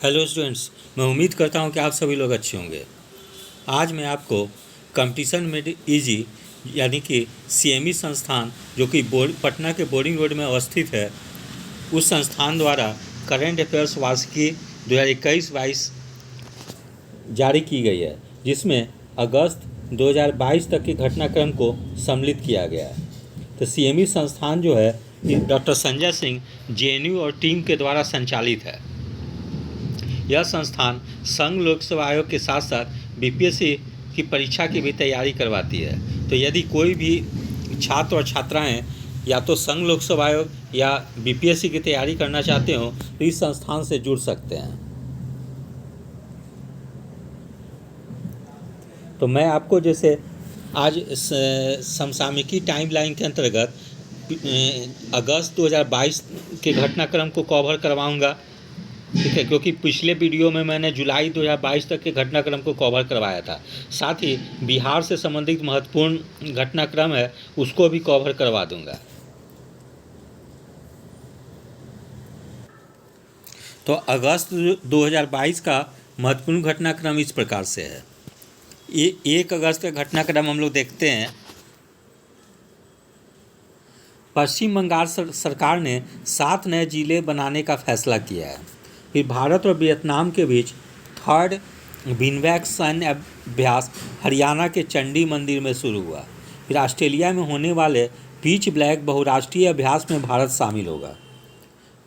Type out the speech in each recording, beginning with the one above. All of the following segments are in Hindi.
हेलो स्टूडेंट्स, मैं उम्मीद करता हूं कि आप सभी लोग अच्छे होंगे। आज मैं आपको कंपटीशन मेड इजी यानी कि सीएमई संस्थान जो कि पटना के बोरिंग रोड में अवस्थित है, उस संस्थान द्वारा करंट अफेयर्स वार्षिकी 2021-22 जारी की गई है, जिसमें अगस्त 2022 तक के घटनाक्रम को सम्मिलित किया गया है। तो सीएमई संस्थान जो है डॉक्टर संजय सिंह जेएनयू और टीम के द्वारा संचालित है। यह संस्थान संघ लोक सेवा आयोग के साथ साथ बीपीएससी की परीक्षा की भी तैयारी करवाती है। तो यदि कोई भी छात्र और छात्राएं या तो संघ लोक सेवा आयोग या बीपीएससी की तैयारी करना चाहते हो तो इस संस्थान से जुड़ सकते हैं। तो मैं आपको जैसे आज समसामयिकी टाइमलाइन के अंतर्गत अगस्त 2022 के घटनाक्रम को कवर करवाऊंगा, ठीक है, क्योंकि पिछले वीडियो में मैंने जुलाई 2022 तक के घटनाक्रम को कवर करवाया था। साथ ही बिहार से संबंधित महत्वपूर्ण घटनाक्रम है उसको भी कवर करवा दूंगा। तो अगस्त 2022 का महत्वपूर्ण घटनाक्रम इस प्रकार से है। 1 अगस्त का घटनाक्रम हम लोग देखते हैं। पश्चिम बंगाल सरकार ने 7 नए जिले बनाने का फैसला किया है। फिर भारत और वियतनाम के बीच 3rd बिनवैक सैन्य अभ्यास हरियाणा के चंडी मंदिर में शुरू हुआ। फिर ऑस्ट्रेलिया में होने वाले पिच ब्लैक बहुराष्ट्रीय अभ्यास में भारत शामिल होगा।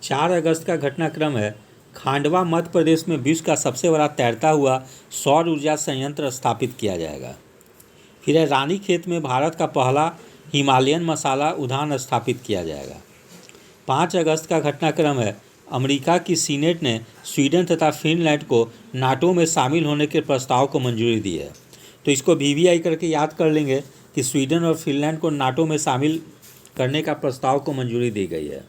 4 अगस्त का घटनाक्रम है। खांडवा मध्य प्रदेश में विश्व का सबसे बड़ा तैरता हुआ सौर ऊर्जा संयंत्र स्थापित किया जाएगा। फिर है रानीखेत में भारत का पहला हिमालयन मसाला उद्यान स्थापित किया जाएगा। 5 अगस्त का घटनाक्रम है। अमेरिका की सीनेट ने स्वीडन तथा फिनलैंड को नाटो में शामिल होने के प्रस्ताव को मंजूरी दी है। तो इसको वीवीआई करके याद कर लेंगे कि स्वीडन और फिनलैंड को नाटो में शामिल करने का प्रस्ताव को मंजूरी दी गई है।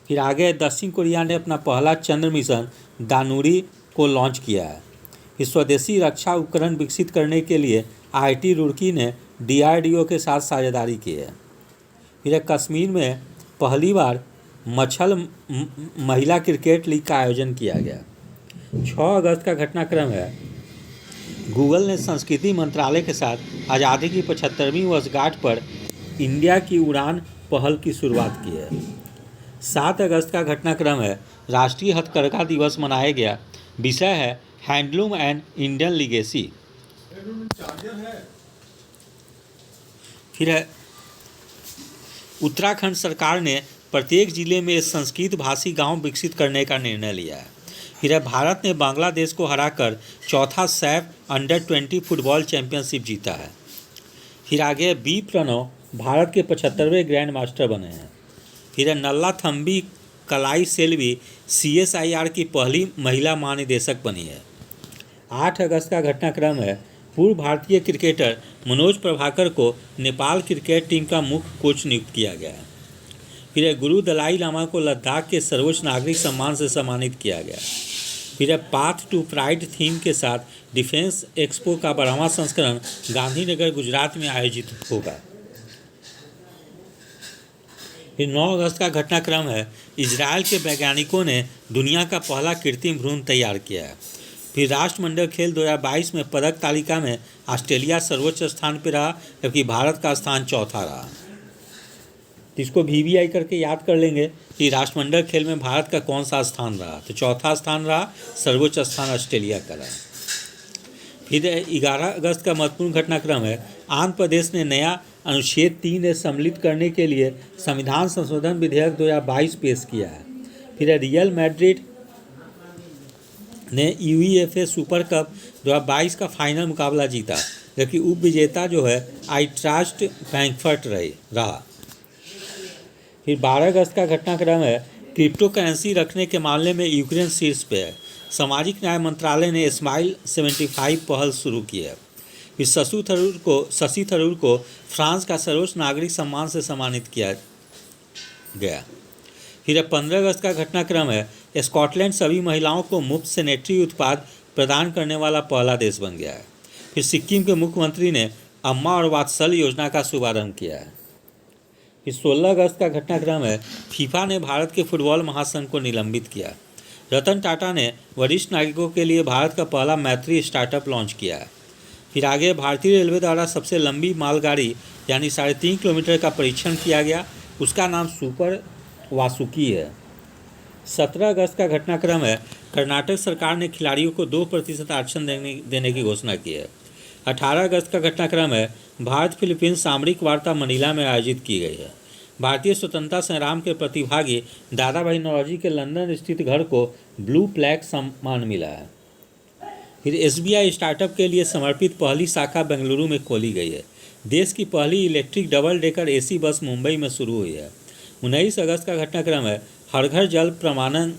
फिर आगे दक्षिण कोरिया ने अपना पहला चंद्र मिशन दानुरी को लॉन्च किया है। फिर स्वदेशी रक्षा उपकरण विकसित करने के लिए आईआईटी रुड़की ने डीआरडीओ के साथ साझेदारी की है। फिर कश्मीर में पहली बार मछल महिला क्रिकेट लीग का आयोजन किया गया। 6 अगस्त का घटनाक्रम है। गूगल ने संस्कृति मंत्रालय के साथ आज़ादी की 75वीं वर्षगांठ पर इंडिया की उड़ान पहल की शुरुआत की है। 7 अगस्त का घटनाक्रम है। राष्ट्रीय हथकरघा दिवस मनाया गया। विषय है हैंडलूम एंड इंडियन लीगेसी। फिर है उत्तराखंड सरकार ने प्रत्येक जिले में एक संस्कृत भाषी गांव विकसित करने का निर्णय लिया है। फिर भारत ने बांग्लादेश को हराकर चौथा सैफ अंडर-20 फुटबॉल चैंपियनशिप जीता है। फिर आगे बी प्रणव भारत के 75वें ग्रैंड मास्टर बने हैं। फिर नल्ला थम्बी कलाई सेल्वी CSIR की पहली महिला महानिदेशक बनी है। 8 अगस्त का घटनाक्रम है। पूर्व भारतीय क्रिकेटर मनोज प्रभाकर को नेपाल क्रिकेट टीम का मुख्य कोच नियुक्त किया गया है। फिर गुरु दलाई लामा को लद्दाख के सर्वोच्च नागरिक सम्मान से सम्मानित किया गया। फिर पाथ टू प्राइड थीम के साथ डिफेंस एक्सपो का 12वां संस्करण गांधीनगर गुजरात में आयोजित होगा। फिर 9 अगस्त का घटनाक्रम है। इजराइल के वैज्ञानिकों ने दुनिया का पहला कृत्रिम भ्रूण तैयार किया है। फिर राष्ट्रमंडल खेल 2022 में पदक तालिका में ऑस्ट्रेलिया सर्वोच्च स्थान पर रहा, जबकि भारत का स्थान चौथा रहा। इसको वीवीआई करके याद कर लेंगे कि राष्ट्रमंडल खेल में भारत का कौन सा स्थान रहा। तो चौथा स्थान रहा, सर्वोच्च स्थान ऑस्ट्रेलिया का रहा। फिर 11 अगस्त का महत्वपूर्ण घटनाक्रम है। आंध्र प्रदेश ने नया अनुच्छेद 3 सम्मिलित करने के लिए संविधान संशोधन विधेयक 2022 पेश किया है। फिर रियल मैड्रिड ने UEFA सुपर कप 2022 का फाइनल मुकाबला जीता, जबकि उप विजेता जो है आइट्रास्ट फ्रैंकफर्ट रहा। फिर 12 अगस्त का घटनाक्रम है। क्रिप्टो करेंसी रखने के मामले में यूक्रेन शीर्ष पे है। सामाजिक न्याय मंत्रालय ने स्माइल 75 पहल शुरू की है। फिर शशि थरूर को फ्रांस का सर्वोच्च नागरिक सम्मान से सम्मानित किया गया। फिर 15 अगस्त का घटनाक्रम है। स्कॉटलैंड सभी महिलाओं को मुफ्त सैनिटरी उत्पाद प्रदान करने वाला पहला देश बन गया है। फिर सिक्किम के मुख्यमंत्री ने अम्मा और वात्सल्य योजना का शुभारंभ किया है। फिर 16 अगस्त का घटनाक्रम है। फीफा ने भारत के फुटबॉल महासंघ को निलंबित किया। रतन टाटा ने वरिष्ठ नागरिकों के लिए भारत का पहला मैत्री स्टार्टअप लॉन्च किया है। फिर आगे भारतीय रेलवे द्वारा सबसे लंबी मालगाड़ी यानी 3.5 किलोमीटर का परीक्षण किया गया, उसका नाम सुपर वासुकी है। 17 अगस्त का घटनाक्रम है, कर्नाटक सरकार ने खिलाड़ियों को 2% आरक्षण देने की घोषणा की है। 18 अगस्त का घटनाक्रम है, भारत फिलीपींस सामरिक वार्ता मनीला में आयोजित की गई है। भारतीय स्वतंत्रता संग्राम के प्रतिभागी दादा भाई नौरोजी के लंदन स्थित घर को ब्लू प्लैक सम्मान मिला है। फिर SBI स्टार्टअप के लिए समर्पित पहली शाखा बेंगलुरु में खोली गई है। देश की पहली इलेक्ट्रिक डबल डेकर AC बस मुंबई में शुरू हुई है। 19 अगस्त का घटनाक्रम है, हर घर जल प्रमाणन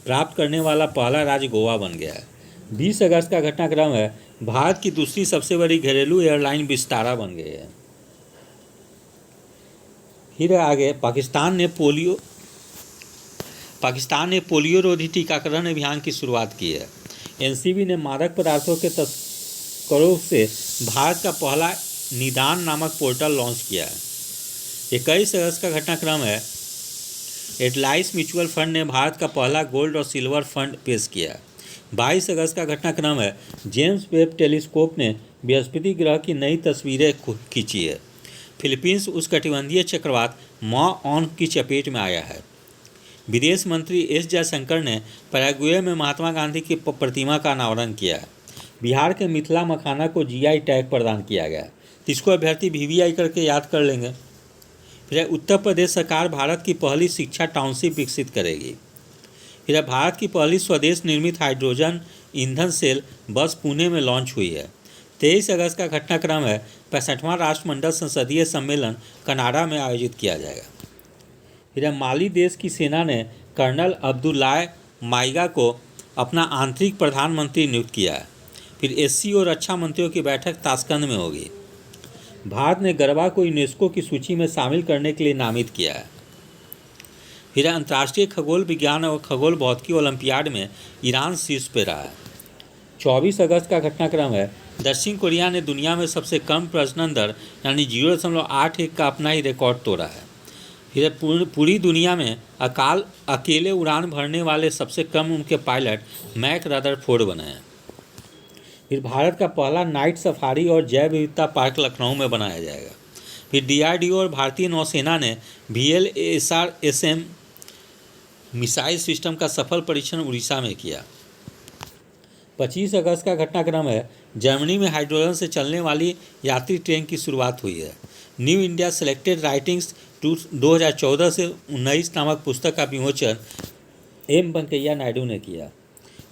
प्राप्त करने वाला पहला राज्य गोवा बन गया है। 20 अगस्त का घटनाक्रम है, भारत की दूसरी सबसे बड़ी घरेलू एयरलाइन विस्तारा बन गई है। फिर आगे पाकिस्तान ने पोलियो रोधी टीकाकरण अभियान की शुरुआत की है। NCB ने मादक पदार्थों के तस्करों से भारत का पहला निदान नामक पोर्टल लॉन्च किया है। 21 अगस्त का घटनाक्रम है, एडलाइस म्यूचुअल फंड ने भारत का पहला गोल्ड और सिल्वर फंड पेश किया है। 22 अगस्त का घटनाक्रम है, जेम्स वेब टेलीस्कोप ने बृहस्पति ग्रह की नई तस्वीरें खींची है। फिलीपींस उष्णकटिबंधीय चक्रवात मॉन की चपेट में आया है। विदेश मंत्री S जयशंकर ने पैराग्वे में महात्मा गांधी की प्रतिमा का अनावरण किया है। बिहार के मिथिला मखाना को GI टैग प्रदान किया गया है। इसको अभ्यर्थी VVI करके याद कर लेंगे। फिर उत्तर प्रदेश सरकार भारत की पहली शिक्षा टाउनशिप विकसित करेगी। फिर भारत की पहली स्वदेश निर्मित हाइड्रोजन ईंधन सेल बस पुणे में लॉन्च हुई है। 23 अगस्त का घटनाक्रम है, 65वां राष्ट्रमंडल संसदीय सम्मेलन कनाडा में आयोजित किया जाएगा। फिर माली देश की सेना ने कर्नल अब्दुल्लाह माइगा को अपना आंतरिक प्रधानमंत्री नियुक्त किया है। फिर SCO और रक्षा मंत्रियों की बैठक ताशकंद में होगी। भारत ने गरबा को यूनेस्को की सूची में शामिल करने के लिए नामित किया है। फिर अंतर्राष्ट्रीय खगोल विज्ञान और खगोल भौतिकी ओलंपियाड में ईरान शीर्ष पर रहा है। 24 अगस्त का घटनाक्रम है, दक्षिण कोरिया ने दुनिया में सबसे कम प्रजनन दर यानी 0.81 का अपना ही रिकॉर्ड तोड़ा है। फिर पूरी दुनिया में अकेले उड़ान भरने वाले सबसे कम उनके पायलट मैक रदरफोर्ड बने हैं। फिर भारत का पहला नाइट सफारी और जैव विविधता पार्क लखनऊ में बनाया जाएगा। फिर DRDO और भारतीय नौसेना ने VLSRSM मिसाइल सिस्टम का सफल परीक्षण उड़ीसा में किया। 25 अगस्त का घटनाक्रम है, जर्मनी में हाइड्रोजन से चलने वाली यात्री ट्रेन की शुरुआत हुई है। न्यू इंडिया सेलेक्टेड राइटिंग्स 2014 से 19 नामक पुस्तक का विमोचन M वेंकैया नायडू ने किया।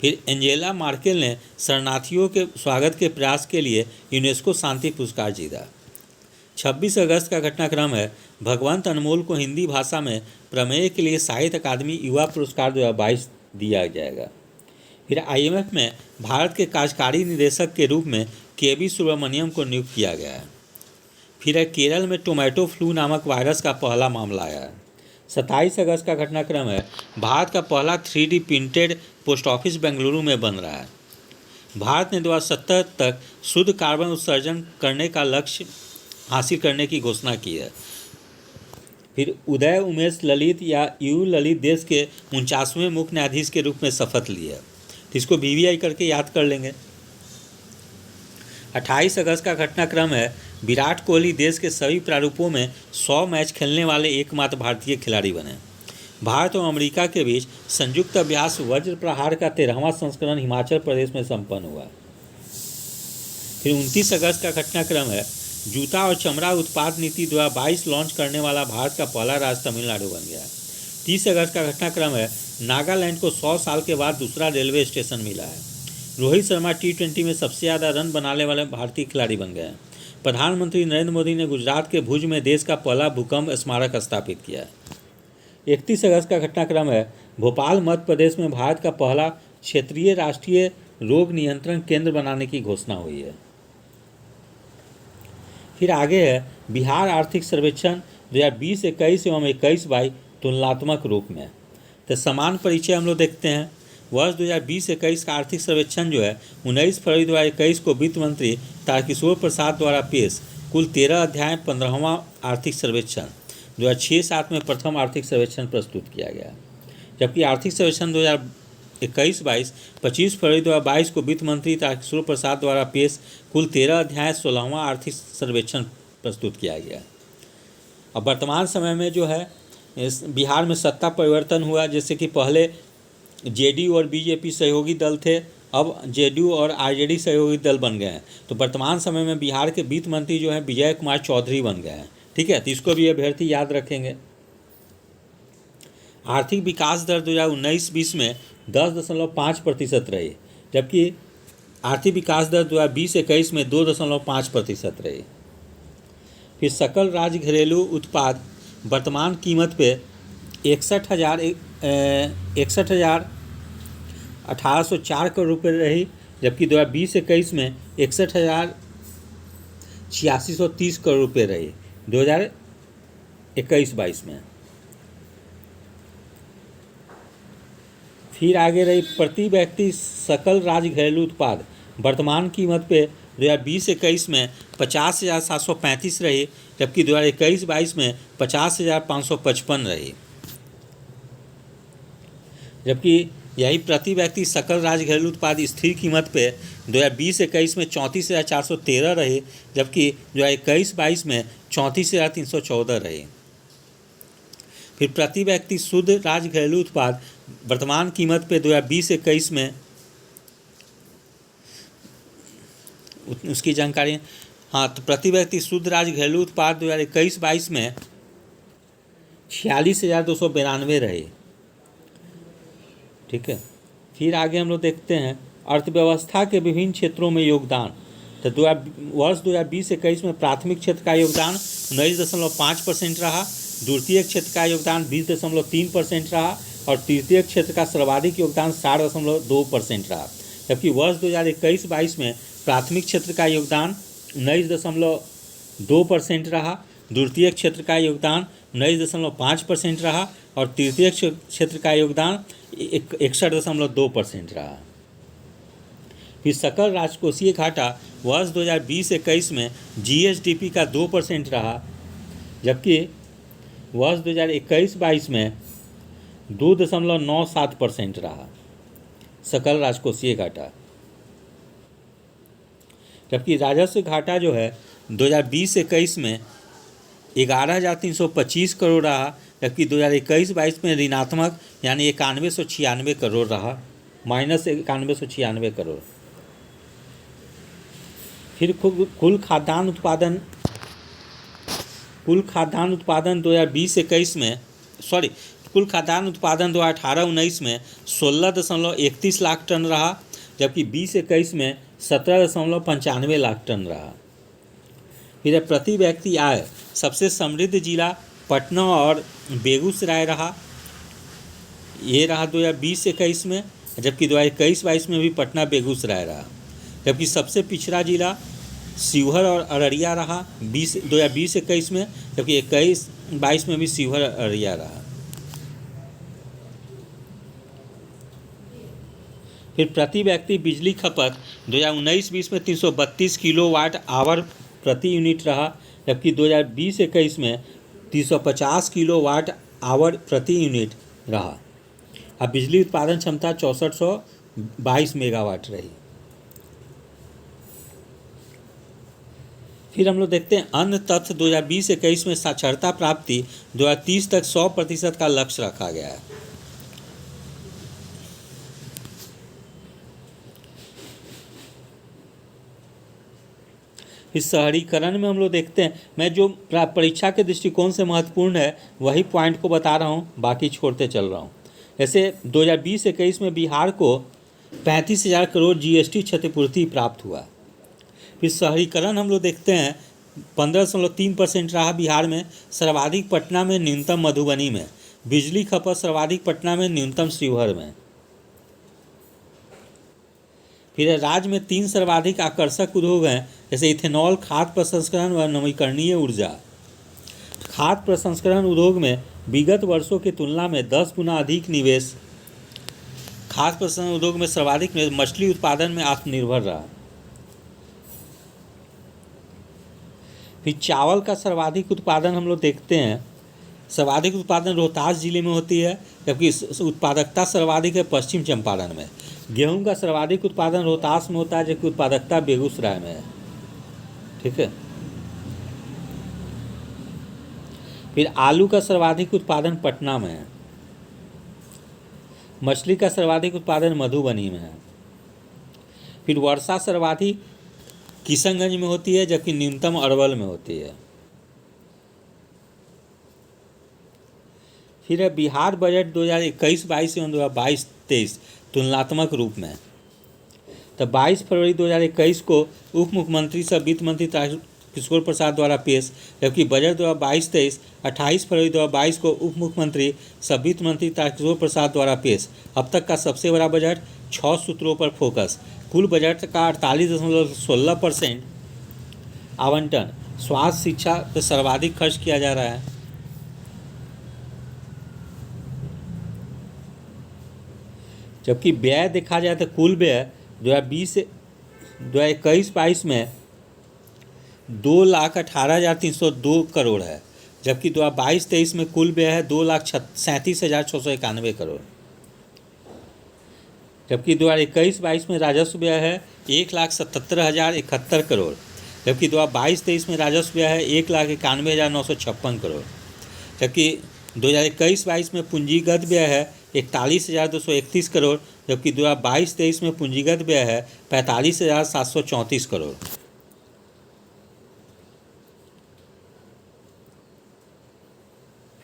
फिर एंजेला मार्केल ने शरणार्थियों के स्वागत के प्रयास के लिए यूनेस्को शांति पुरस्कार जीता। 26 अगस्त का घटनाक्रम है, भगवंत अनमोल को हिंदी भाषा में प्रमेय के लिए साहित्य अकादमी युवा पुरस्कार 2022 दिया जाएगा। फिर IMF में भारत के कार्यकारी निदेशक के रूप में KB सुब्रमण्यम को नियुक्त किया गया है। फिर केरल में टोमेटो फ्लू नामक वायरस का पहला मामला आया है। 27 अगस्त का घटनाक्रम है, भारत का पहला 3D printed post office Bengaluru में बन रहा है। भारत ने 2070 तक शुद्ध कार्बन उत्सर्जन करने का लक्ष्य हासिल करने की घोषणा की है। फिर उदय उमेश ललित या यू ललित देश के 49वें मुख्य न्यायाधीश के रूप में शपथ ली है। इसको VVI करके याद कर लेंगे। 28 अगस्त का घटनाक्रम है, विराट कोहली देश के सभी प्रारूपों में 100 मैच खेलने वाले एकमात्र भारतीय खिलाड़ी बने। भारत और अमेरिका के बीच संयुक्त अभ्यास वज्र प्रहार का 13वां संस्करण हिमाचल प्रदेश में संपन्न हुआ। फिर 29 अगस्त का घटनाक्रम है, जूता और चमड़ा उत्पाद नीति 2022 लॉन्च करने वाला भारत का पहला राज्य तमिलनाडु बन गया। 30 अगस्त का घटनाक्रम है, नागालैंड को 100 साल के बाद दूसरा रेलवे स्टेशन मिला है। रोहित शर्मा T20 में सबसे ज़्यादा रन बनाने वाले भारतीय खिलाड़ी बन गए हैं। प्रधानमंत्री नरेंद्र मोदी ने गुजरात के भुज में देश का पहला भूकंप स्मारक स्थापित किया है। 31 अगस्त का घटनाक्रम है, भोपाल मध्य प्रदेश में भारत का पहला क्षेत्रीय राष्ट्रीय रोग नियंत्रण केंद्र बनाने की घोषणा हुई है। फिर आगे है, बिहार आर्थिक सर्वेक्षण 2020-21 एवं 21-22 तुलनात्मक रूप में। तो समान परिचय हम लोग देखते हैं। वर्ष 2020-21 का आर्थिक सर्वेक्षण जो है 19 फरवरी 2021 को वित्त मंत्री तारकिशोर प्रसाद द्वारा पेश कुल 13 अध्याय 15वां आर्थिक सर्वेक्षण 2006-07 में प्रथम आर्थिक सर्वेक्षण प्रस्तुत किया गया। जबकि आर्थिक सर्वेक्षण 2021-22, 25 फरवरी 2022 को वित्त मंत्री तारकिशोर प्रसाद द्वारा पेश कुल 13 अध्याय 16वां आर्थिक सर्वेक्षण प्रस्तुत किया गया। अब वर्तमान समय में जो है इस बिहार में सत्ता परिवर्तन हुआ, जैसे कि पहले जेडीयू और बीजेपी सहयोगी दल थे, अब जेडीयू और आरजेडी सहयोगी दल बन गए हैं। तो वर्तमान समय में बिहार के वित्त मंत्री जो हैं विजय कुमार चौधरी बन गए हैं। ठीक है, तो इसको भी अभ्यर्थी याद रखेंगे। आर्थिक विकास दर 2019-20 में 10.5% रही, जबकि आर्थिक विकास दर 2020-21 में 2.5% रही। फिर सकल राज्य घरेलू उत्पाद वर्तमान कीमत पे 61,1804 करोड़ रुपये रही, जबकि 2020-21 में 61,8630 करोड़ रुपये रही 2021-22 में। फिर आगे रही प्रति व्यक्ति सकल राज्य घरेलू उत्पाद वर्तमान कीमत पे 2020-21 में 50,735 रही, जबकि 2021-22 में 50,555 रही। जबकि यही प्रति व्यक्ति सकल राज्य घरेलू उत्पाद स्थिर कीमत पे 2020-21 में 34,413 रही, जबकि 2021-22 में 34,314 रही। फिर प्रति व्यक्ति शुद्ध राज्य घरेलू उत्पाद वर्तमान कीमत पे 2020-21 में उसकी जानकारी, हाँ, तो प्रति व्यक्ति शुद्ध राज्य घरेलू उत्पाद 2021-22 में 46,292 रहे। ठीक है, फिर आगे हम लोग देखते हैं अर्थव्यवस्था के विभिन्न क्षेत्रों में योगदान। तो वर्ष 2020-21 में प्राथमिक क्षेत्र का योगदान 19.5% रहा, द्वितीय क्षेत्र का योगदान 20.3% रहा और तृतीय क्षेत्र का सर्वाधिक योगदान 60.2% रहा। जबकि वर्ष 2021-22 में प्राथमिक क्षेत्र का योगदान 19.2% रहा, द्वितीय क्षेत्र का योगदान 19.5% रहा और तृतीय क्षेत्र का योगदान 61.2% रहा। फिर सकल राजकोषीय घाटा वर्ष 2020-21 में जीएसडीपी का 2% रहा, जबकि वर्ष 2021-22 में 2.97% रहा सकल राजकोषीय घाटा। जबकि राजस्व घाटा जो है 2020-21 में 11,325 करोड़ रहा, जबकि 2021-22 में ऋणात्मक यानी 9196 करोड़ रहा, -9196 करोड़। फिर कुल खाद्यान्न उत्पादन 2020-21 में कुल खाद्यान्न उत्पादन 2018-19 में 16.31 लाख टन रहा, जबकि 20-21 में 17.95 लाख टन रहा। फिर प्रति व्यक्ति आय सबसे समृद्ध जिला पटना और बेगूसराय रहा, ये रहा 2020-21 में, जबकि 2021-22 में भी पटना बेगूसराय रहा। जबकि सबसे पिछड़ा जिला शिवहर और अररिया रहा 2020-21 में, जबकि 21-22 में भी शिवहर अररिया रहा। फिर प्रति व्यक्ति बिजली खपत 2019-20 में 332 किलोवाट आवर प्रति यूनिट रहा, जबकि 2020-21 में 350 किलोवाट आवर प्रति यूनिट रहा। अब बिजली उत्पादन क्षमता 6422 मेगावाट रही। फिर हम लोग देखते हैं अन्य तथ्य 2020-21 में साक्षरता प्राप्ति 2030 तक 100% का लक्ष्य रखा गया है। इस शहरीकरण में हम लोग देखते हैं, मैं जो परीक्षा के दृष्टिकोण से महत्वपूर्ण है वही पॉइंट को बता रहा हूँ, बाकी छोड़ते चल रहा हूँ। जैसे 2020-21 में बिहार को 35,000 करोड़ जीएसटी क्षतिपूर्ति प्राप्त हुआ। फिर शहरीकरण हम लोग देखते हैं 15.3% रहा बिहार में, सर्वाधिक पटना में, न्यूनतम मधुबनी में। बिजली खपत सर्वाधिक पटना में, न्यूनतम शिवहर में। फिर राज्य में 3 सर्वाधिक आकर्षक उद्योग हैं, जैसे इथेनॉल, खाद्य प्रसंस्करण व नवीकरणीय ऊर्जा। खाद्य प्रसंस्करण उद्योग में विगत वर्षों की तुलना में 10 गुना अधिक निवेश। खाद्य प्रसंस्करण उद्योग में सर्वाधिक निवेश मछली उत्पादन में आत्मनिर्भर रहा। फिर चावल का सर्वाधिक उत्पादन हम लोग देखते हैं सर्वाधिक उत्पादन रोहतास जिले में होती है, जबकि उत्पादकता सर्वाधिक है पश्चिम चंपारण में। गेहूं का सर्वाधिक उत्पादन रोहतास में होता है, जबकि उत्पादकता बेगूसराय में है। ठीक है। फिर आलू का सर्वाधिक उत्पादन पटना में है। मछली का सर्वाधिक उत्पादन मधुबनी में है। फिर वर्षा सर्वाधिक किशनगंज में होती है, जबकि न्यूनतम अरवल में होती है। फिर है बिहार बजट 2021-22 एवं 2022-23 तुलनात्मक रूप में। तो 22 फरवरी 2021 को उप मुख्यमंत्री सह वित्त मंत्री किशोर प्रसाद द्वारा पेश, जबकि बजट 2022-23 28 फरवरी 2022 को उप मुख्यमंत्री सह वित्त मंत्री किशोर प्रसाद द्वारा पेश। अब तक का सबसे बड़ा बजट, 6 सूत्रों पर फोकस। कुल बजट का 48.16% आवंटन स्वास्थ्य शिक्षा पर सर्वाधिक खर्च किया जा रहा है। जबकि व्यय देखा जाए तो कुल व्यय 2021-22 में 2,18,302 करोड़ है, जबकि 2022-23 में कुल व्यय है 2,37,691 करोड़। जबकि 2021-22 में राजस्व व्यय है 1,77,071 करोड़, जबकि 2022-23 में राजस्व व्यय है 1,91,956 करोड़। जबकि 2021-22 में पूंजीगत व्यय है 41,231 करोड़, जबकि 2022-23 में पूंजीगत व्यय है 45,734 करोड़।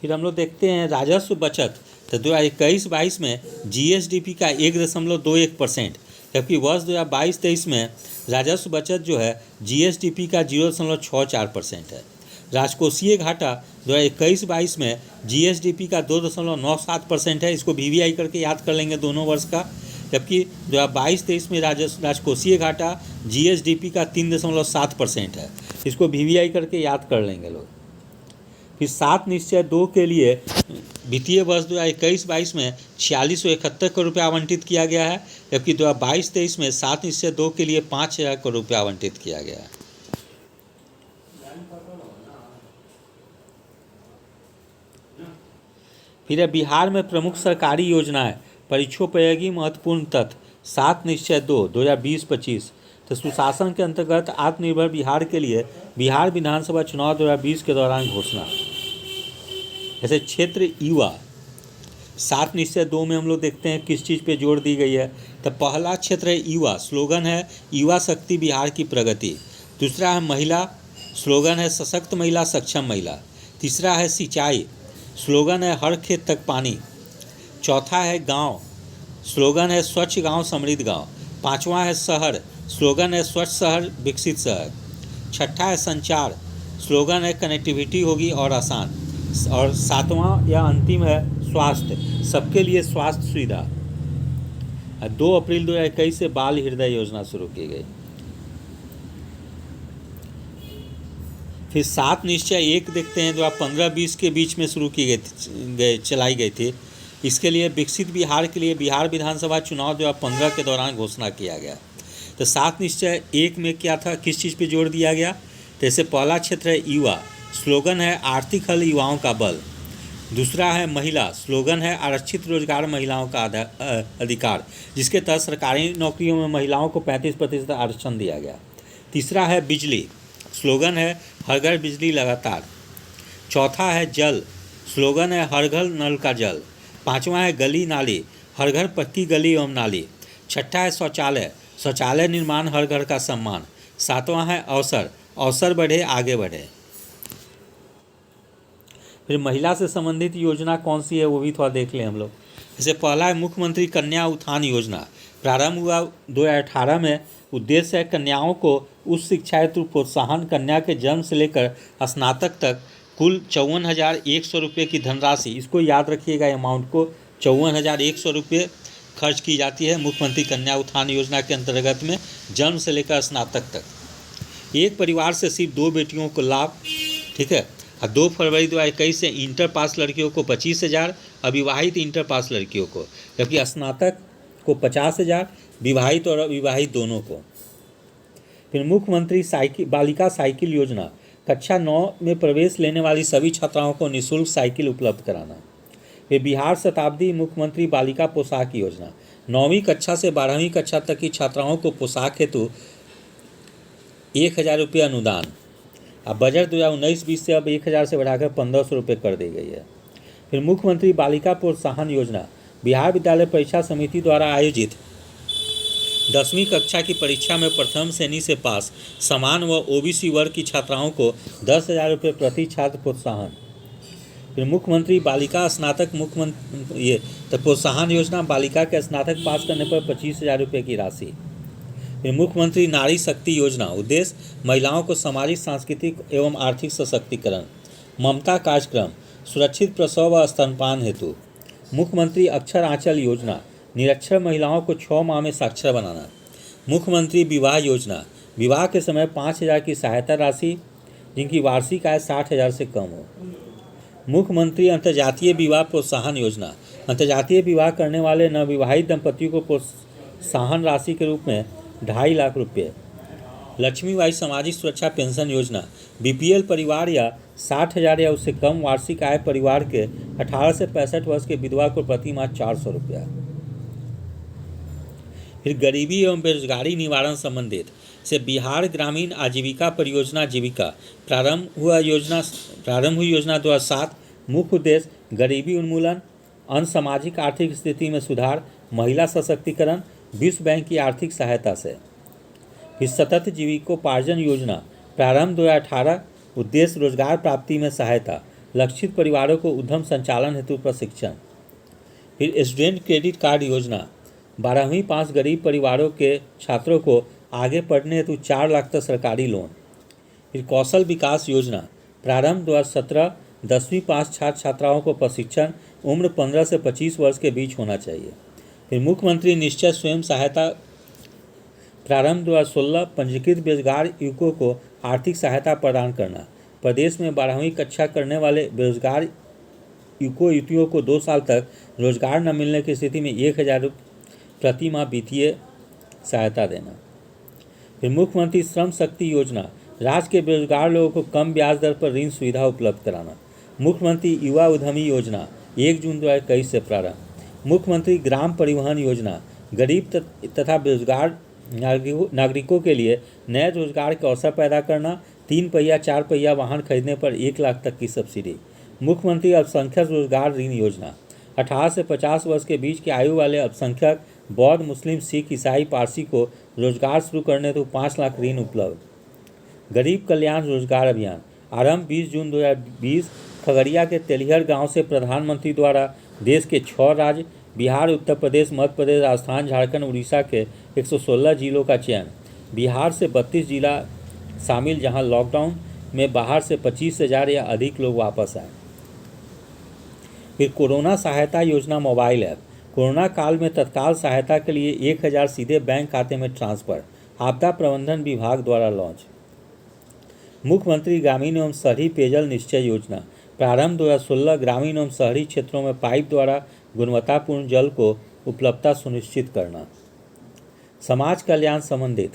फिर हम लोग देखते हैं राजस्व बचत। तो 2021-22 में जीएसडीपी का 1.21%, जबकि वर्ष 2022-23 में राजस्व बचत जो है जीएसडीपी का 0.64% है। राजकोषीय घाटा 2021-22 में जीएसडीपी का 2.97% है। इसको वीवीआई करके याद कर लेंगे दोनों वर्ष का। जबकि 2022-23 में राजकोषीय घाटा जीएसडीपी का 3.7% है। इसको वीवीआई करके याद कर लेंगे लोग। फिर 7 निश्चय 2 के लिए वित्तीय वर्ष 2021-22 में 4671 करोड़ रुपये आवंटित किया गया है, जबकि 2022-23 में 7 निश्चय 2 के लिए 5000 करोड़ रुपये आवंटित किया गया है। फिर है बिहार में प्रमुख सरकारी योजनाएं, परीक्षोपयोगी महत्वपूर्ण तथ्य। 7 निश्चय 2 2020-25। तो सुशासन के अंतर्गत आत्मनिर्भर बिहार के लिए बिहार विधानसभा चुनाव 2020 के दौरान घोषणा। जैसे क्षेत्र युवा, 7 निश्चय 2 में हम लोग देखते हैं किस चीज़ पे जोर दी गई है। तो पहला क्षेत्र है युवा, स्लोगन है युवा शक्ति बिहार की प्रगति। दूसरा है महिला, स्लोगन है सशक्त महिला सक्षम महिला। तीसरा है सिंचाई, स्लोगन है हर खेत तक पानी। चौथा है गांव, स्लोगन है स्वच्छ गांव समृद्ध गांव। पांचवा है शहर, स्लोगन है स्वच्छ शहर विकसित शहर। छठा है संचार, स्लोगन है कनेक्टिविटी होगी और आसान। और 7वां या अंतिम है स्वास्थ्य, सबके लिए स्वास्थ्य सुविधा। 2 अप्रैल 2021 से बाल हृदय योजना शुरू की गई। फिर 7 निश्चय 1 देखते हैं, जो आप 15-20 के बीच में शुरू की चलाई गई थी। इसके लिए विकसित बिहार के लिए बिहार विधानसभा चुनाव 2015 के दौरान घोषणा किया गया। तो 7 निश्चय 1 में क्या था, किस चीज़ पे जोर दिया गया। जैसे पहला क्षेत्र है युवा, स्लोगन है आर्थिक हल युवाओं का बल। दूसरा है महिला, स्लोगन है आरक्षित रोजगार महिलाओं का अधिकार, जिसके तहत सरकारी नौकरियों में महिलाओं को 35% आरक्षण दिया गया। तीसरा है बिजली, स्लोगन है हर घर बिजली लगातार। चौथा है जल, स्लोगन है हर घर नल का जल। पांचवा है गली नाली, हर घर पक्की गली एवं नाली। छठा है शौचालय, शौचालय निर्माण हर घर का सम्मान। सातवां है अवसर, अवसर बढ़े आगे बढ़े। फिर महिला से संबंधित योजना कौन सी है वो भी थोड़ा देख लें हम लोग। जैसे पहला है मुख्यमंत्री कन्या उत्थान योजना, प्रारंभ हुआ 2018 में। उद्देश्य है कन्याओं को उच्च शिक्षा हेतु प्रोत्साहन, कन्या के जन्म से लेकर स्नातक तक कुल 54,100 रुपये की धनराशि, इसको याद रखिएगा अमाउंट को, 54,100 रुपये खर्च की जाती है मुख्यमंत्री कन्या उत्थान योजना के अंतर्गत में, जन्म से लेकर स्नातक तक। एक परिवार से सिर्फ 2 बेटियों को लाभ, ठीक है। और 2 फरवरी 2021 से इंटर पास लड़कियों को 25,000, अविवाहित इंटर पास लड़कियों को, जबकि स्नातक को 50,000, विवाहित और अविवाहित दोनों को। फिर मुख्यमंत्री बालिका साइकिल योजना, कक्षा 9 में प्रवेश लेने वाली सभी छात्राओं को निःशुल्क साइकिल उपलब्ध कराना। फिर बिहार शताब्दी मुख्यमंत्री बालिका पोशाक योजना, 9वीं कक्षा से 12वीं कक्षा तक की छात्राओं को पोशाक हेतु 1000 रुपये अनुदान। अब बजट 2019-20 से अब 1000 से बढ़ाकर 1500 रुपये कर दी गई है। फिर मुख्यमंत्री बालिका प्रोत्साहन योजना, बिहार विद्यालय परीक्षा समिति द्वारा आयोजित 10वीं कक्षा की परीक्षा में प्रथम श्रेणी से पास समान व ओबीसी वर्ग की छात्राओं को 10,000 रुपये प्रति छात्र प्रोत्साहन। फिर मुख्यमंत्री बालिका स्नातक प्रोत्साहन योजना, बालिका के स्नातक पास करने पर 25,000 रुपये की राशि। फिर मुख्यमंत्री नारी शक्ति योजना, उद्देश्य महिलाओं को सामाजिक, सांस्कृतिक एवं आर्थिक सशक्तिकरण। ममता कार्यक्रम, सुरक्षित प्रसव व स्तनपान हेतु। मुख्यमंत्री अक्षर आंचल योजना, निरक्षर महिलाओं को 6 माह में साक्षर बनाना। मुख्यमंत्री विवाह योजना, विवाह के समय 5,000 की सहायता राशि जिनकी वार्षिक आय 60,000 से कम हो। मुख्यमंत्री अंतर्जातीय विवाह प्रोत्साहन योजना, अंतर्जातीय विवाह करने वाले नवविवाहित दंपतियों को प्रोत्साहन राशि के रूप में 2.5 लाख रुपये। लक्ष्मीबाई सामाजिक सुरक्षा पेंशन योजना, बीपीएल परिवार या 60,000 या उससे कम वार्षिक आय परिवार के 18 से 65 वर्ष के विधवा को प्रति माह 400 रुपया। फिर गरीबी एवं बेरोजगारी निवारण संबंधित से बिहार ग्रामीण आजीविका परियोजना जीविका प्रारंभ हुई योजना 2007। मुख्य उद्देश्य गरीबी उन्मूलन, अनसामाजिक आर्थिक स्थिति में सुधार, महिला सशक्तिकरण, विश्व बैंक की आर्थिक सहायता से। फिर सतत जीविकोपार्जन योजना प्रारंभ 2018, उद्देश्य रोजगार प्राप्ति में सहायता, लक्षित परिवारों को उद्यम संचालन हेतु प्रशिक्षण। फिर स्टूडेंट क्रेडिट कार्ड योजना, 12वीं पास गरीब परिवारों के छात्रों को आगे पढ़ने हेतु 4 लाख तक सरकारी लोन। फिर कौशल विकास योजना प्रारंभ 2017, 10वीं पास छात्र छात्राओं को प्रशिक्षण, उम्र 15 से 25 वर्ष के बीच होना चाहिए। फिर मुख्यमंत्री निश्चय स्वयं सहायता प्रारंभ 2016, पंजीकृत बेरोजगार युवकों को आर्थिक सहायता प्रदान करना। प्रदेश में 12वीं कक्षा करने वाले बेरोजगार युवकों युवतियों को 2 साल तक रोजगार न मिलने की स्थिति में 1,000 प्रति माह वित्तीय सहायता देना। फिर मुख्यमंत्री श्रम शक्ति योजना, राज्य के बेरोजगार लोगों को कम ब्याज दर पर ऋण सुविधा उपलब्ध कराना। मुख्यमंत्री युवा उद्यमी योजना 1 जून 2021 से प्रारंभ। मुख्यमंत्री ग्राम परिवहन योजना, गरीब तथा बेरोजगार नागरिकों के लिए नए रोजगार के अवसर पैदा करना। 3 पहिया 4 पहिया वाहन खरीदने पर 1 लाख तक की सब्सिडी। मुख्यमंत्री अल्पसंख्यक रोजगार ऋण योजना, 18 से 50 वर्ष के बीच की आयु वाले अल्पसंख्यक बौद्ध, मुस्लिम, सिख, ईसाई, पारसी को रोजगार शुरू करने तो 5 लाख ऋण उपलब्ध। गरीब कल्याण रोजगार अभियान आरंभ 20 जून 2020। खगड़िया के तेलिहर गांव से प्रधानमंत्री द्वारा देश के 6 राज्य बिहार, उत्तर प्रदेश, मध्य प्रदेश, राजस्थान, झारखंड, उड़ीसा के 116 जिलों का चयन। बिहार से 32 जिला शामिल, जहां लॉकडाउन में बाहर से 25,000 या अधिक लोग वापस आए। फिर कोरोना सहायता योजना मोबाइल ऐप, कोरोना काल में तत्काल सहायता के लिए 1,000 सीधे बैंक खाते में ट्रांसफर, आपदा प्रबंधन विभाग द्वारा लॉन्च। मुख्यमंत्री ग्रामीण एवं शहरी पेयजल निश्चय योजना प्रारंभ 2016, ग्रामीण एवं शहरी क्षेत्रों में पाइप द्वारा गुणवत्तापूर्ण जल को उपलब्धता सुनिश्चित करना। समाज कल्याण संबंधित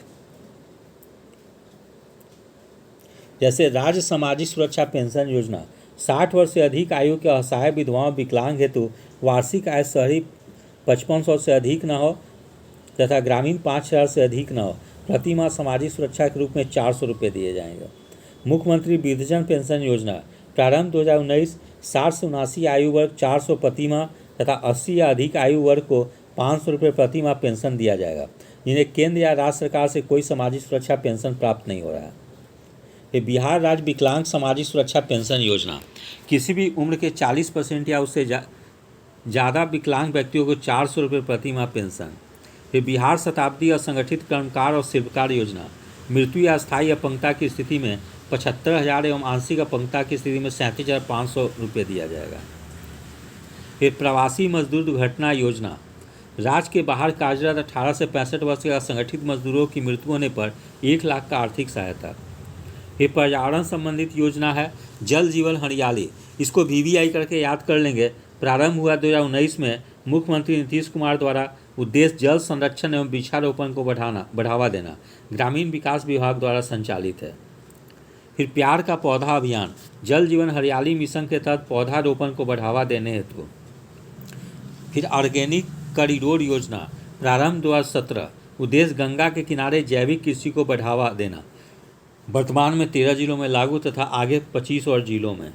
जैसे राज्य सामाजिक सुरक्षा पेंशन योजना, 60 वर्ष से अधिक आयु के असहाय विधवाओं विकलांग हेतु वार्षिक आय शहरी 5500 से अधिक न हो तथा ग्रामीण 5,000 से अधिक न हो, प्रति माह सामाजिक सुरक्षा के रूप में 400 रुपये दिए जाएंगे। मुख्यमंत्री वृद्धजन पेंशन योजना प्रारंभ 2019, 60 से 79 आयु वर्ग 400 प्रति माह तथा 80 या अधिक आयु वर्ग को 500 रुपये प्रति माह पेंशन दिया जाएगा, जिन्हें केंद्र या राज्य सरकार से कोई सामाजिक सुरक्षा पेंशन प्राप्त नहीं हो रहा है। ये बिहार राज्य विकलांग सामाजिक सुरक्षा पेंशन योजना, किसी भी उम्र के 40% या उससे ज़्यादा विकलांग व्यक्तियों को 400 रुपये प्रति माह पेंशन। फिर बिहार शताब्दी असंगठित कर्मकार और शिल्पकार योजना, मृत्यु या अस्थायी अपंगता की स्थिति में 75,000 एवं आंशिक अपंगता की स्थिति में 37,500 रुपये दिया जाएगा। फिर प्रवासी मजदूर दुर्घटना योजना, राज्य के बाहर कार्यरत 18 से 65 वर्ष के असंगठित मजदूरों की मृत्यु होने पर 1 लाख का आर्थिक सहायता। ये पर्यावरण संबंधित योजना है जल जीवन हरियाली, इसको VVI करके याद कर लेंगे। प्रारंभ हुआ 2019 में, मुख्यमंत्री नीतीश कुमार द्वारा, उद्देश्य जल संरक्षण एवं वृक्षारोपण को बढ़ावा देना, ग्रामीण विकास विभाग द्वारा संचालित है। फिर प्यार का पौधा अभियान, जल जीवन हरियाली मिशन के तहत पौधारोपण को बढ़ावा देने हेतु। फिर ऑर्गेनिक कॉरिडोर योजना, प्रारंभ 2017, उद्देश्य गंगा के किनारे जैविक कृषि को बढ़ावा देना, वर्तमान में 13 जिलों में लागू तथा आगे 25 और जिलों में।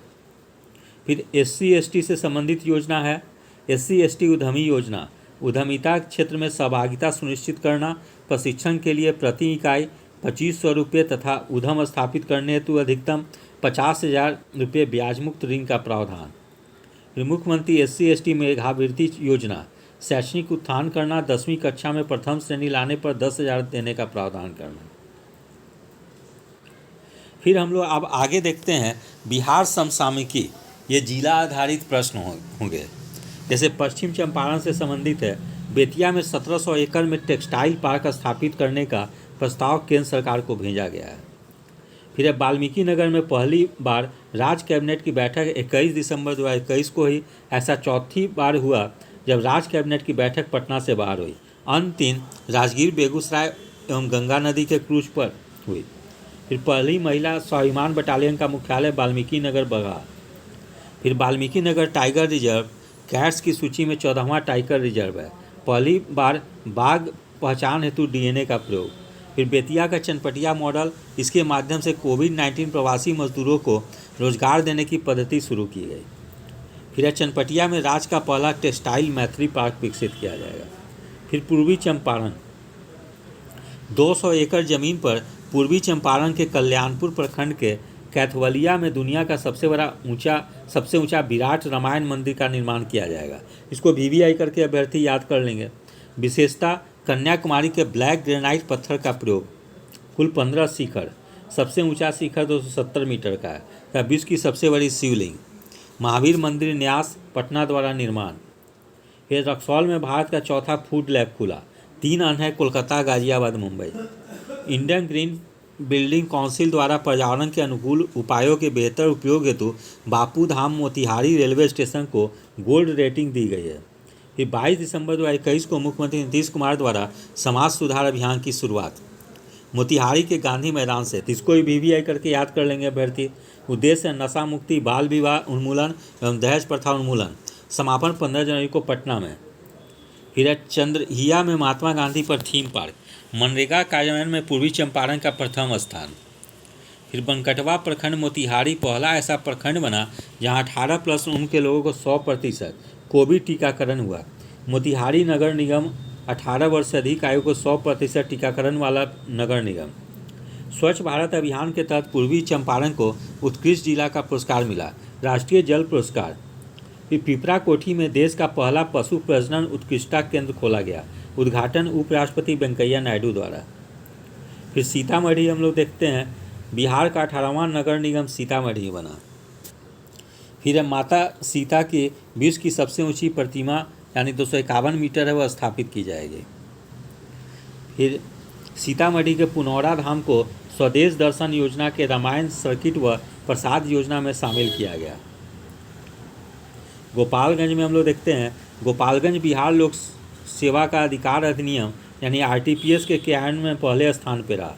फिर SC/ST से संबंधित योजना है SC/ST उद्यमी योजना, उद्यमिता क्षेत्र में सहभागिता सुनिश्चित करना, प्रशिक्षण के लिए प्रति इकाई 2500 रुपये तथा उद्यम स्थापित करने हेतु अधिकतम 50,000 रुपये ब्याज मुक्त ऋण का प्रावधान। फिर मुख्यमंत्री SC/ST मेधावृत्ति योजना, शैक्षणिक उत्थान करना, 10वीं कक्षा में प्रथम श्रेणी लाने पर 10,000 देने का प्रावधान करना। फिर हम लोग अब आगे देखते हैं बिहार समसामयिकी, ये जिला आधारित प्रश्न होंगे। जैसे पश्चिम चंपारण से संबंधित है, बेतिया में 1700 एकड़ में टेक्सटाइल पार्क स्थापित करने का प्रस्ताव केंद्र सरकार को भेजा गया है। फिर वाल्मीकि नगर में पहली बार राज्य कैबिनेट की बैठक 21 दिसंबर 2021 को ही, ऐसा चौथी बार हुआ जब राज्य कैबिनेट की बैठक पटना से बाहर हुई। अंतिम राजगीर, बेगूसराय एवं गंगा नदी के क्रूज पर हुई। फिर पहली महिला स्वाभिमान बटालियन का मुख्यालय वाल्मीकि नगर बगा। फिर Valmiki Nagar tiger reserve cats की सूची में 14वां टाइगर रिजर्व है। पहली बार बाघ पहचान हेतु DNA का प्रयोग। फिर बेतिया का चनपटिया मॉडल, इसके माध्यम से कोविड-19 प्रवासी मजदूरों को रोजगार देने की पद्धति शुरू की गई। फिर चनपटिया में राज्य का पहला टेक्सटाइल मैत्री पार्क विकसित किया जाएगा। फिर पूर्वी चंपारण, 200 एकड़ जमीन पर पूर्वी चंपारण के कल्याणपुर प्रखंड के कैथवलिया में दुनिया का सबसे ऊंचा विराट रामायण मंदिर का निर्माण किया जाएगा। इसको VVI करके अभ्यर्थी याद कर लेंगे। विशेषता, कन्याकुमारी के ब्लैक ग्रेनाइट पत्थर का प्रयोग। कुल 15 शिखर, सबसे ऊंचा शिखर 270 मीटर का है तथा विश्व की सबसे बड़ी शिवलिंग। महावीर मंदिर न्यास, पटना द्वारा निर्माण। फिर रक्सौल में भारत का चौथा फूड लैब खुला। 3 अन्य है Kolkata, Ghaziabad, Mumbai. Indian green building council द्वारा पर्यावरण के अनुकूल उपायों के बेहतर उपयोग हेतु बापू धाम मोतिहारी रेलवे स्टेशन को गोल्ड रेटिंग दी गई है। फिर 22 दिसंबर 2021 को मुख्यमंत्री नीतीश कुमार द्वारा समाज सुधार अभियान की शुरुआत मोतिहारी के गांधी मैदान से। इसको भी VVI करके याद कर लेंगे अभ्यर्थी। उद्देश्य है नशा मुक्ति, बाल विवाह उन्मूलन एवं दहेज प्रथा उन्मूलन। समापन 15 जनवरी को पटना में। फिर चंद्रहिया में महात्मा गांधी पर थीम पार्क। मनरेगा कार्यान्वयन में पूर्वी चंपारण का प्रथम स्थान। फिर बनकटवा प्रखंड मोतिहारी पहला ऐसा प्रखंड बना जहां 18+ उम्र के लोगों को 100% कोविड टीकाकरण हुआ। मोतिहारी नगर निगम 18 वर्ष से अधिक आयु को 100% टीकाकरण वाला नगर निगम। स्वच्छ भारत अभियान के तहत पूर्वी चंपारण को उत्कृष्ट जिला का पुरस्कार मिला, राष्ट्रीय जल पुरस्कार। फिर पिपरा कोठी में देश का पहला पशु प्रजनन उत्कृष्टता केंद्र खोला गया, उद्घाटन उपराष्ट्रपति वेंकैया नायडू द्वारा। फिर सीतामढ़ी हम लोग देखते हैं, बिहार का 18वां नगर निगम सीतामढ़ी बना। फिर माता सीता की विश्व की सबसे ऊंची प्रतिमा यानी 251 मीटर है, वह स्थापित की जाएगी। फिर सीतामढ़ी के पुनौरा धाम को स्वदेश दर्शन योजना के रामायण सर्किट व प्रसाद योजना में शामिल किया गया। गोपालगंज में हम लोग देखते हैं, गोपालगंज बिहार लोक सेवा का अधिकार अधिनियम यानी RTPS के क्रियान्वयन में पहले स्थान पर रहा।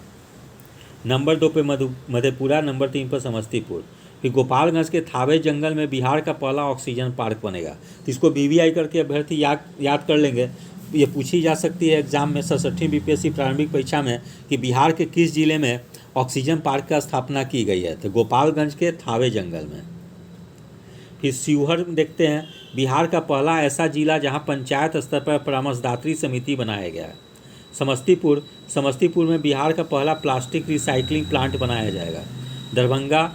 नंबर 2 पे मधेपुरा, नंबर 3 पर समस्तीपुर। फिर गोपालगंज के थावे जंगल में बिहार का पहला ऑक्सीजन पार्क बनेगा। तो इसको VVI करके अभ्यर्थी याद कर लेंगे। ये पूछी जा सकती है एग्जाम में 67वीं BPSC प्रारंभिक परीक्षा में कि बिहार के किस जिले में ऑक्सीजन पार्क का स्थापना की गई है, तो गोपालगंज के थावे जंगल में। फिर शिवहर देखते हैं, बिहार का पहला ऐसा जिला जहां पंचायत स्तर पर परामर्शदात्री समिति बनाया गया है। समस्तीपुर में बिहार का पहला प्लास्टिक रिसाइकलिंग प्लांट बनाया जाएगा। दरभंगा,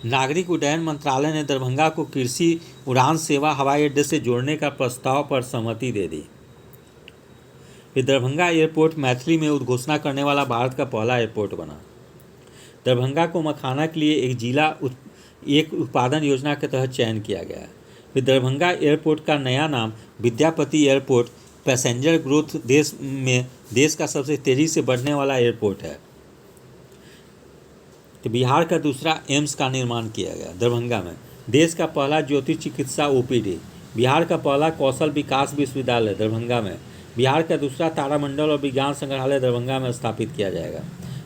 नागरिक उड्डयन मंत्रालय ने दरभंगा को कृषि उड़ान सेवा हवाई अड्डे से जोड़ने का प्रस्ताव पर सहमति दे दी। फिर दरभंगा एयरपोर्ट मैथिली में उद्घोषणा करने वाला भारत का पहला एयरपोर्ट बना। दरभंगा को मखाना के लिए एक जिला एक उत्पादन योजना के तहत चयन किया गया है। फिर दरभंगा एयरपोर्ट का नया नाम विद्यापति एयरपोर्ट पैसेंजर ग्रोथ देश का सबसे तेज़ी से बढ़ने वाला एयरपोर्ट है। तो बिहार का दूसरा एम्स का निर्माण किया गया दरभंगा में। देश का पहला ज्योति चिकित्सा OPD। बिहार का पहला कौशल विकास विश्वविद्यालय दरभंगा में। बिहार का दूसरा तारामंडल और विज्ञान संग्रहालय दरभंगा में स्थापित किया जाएगा।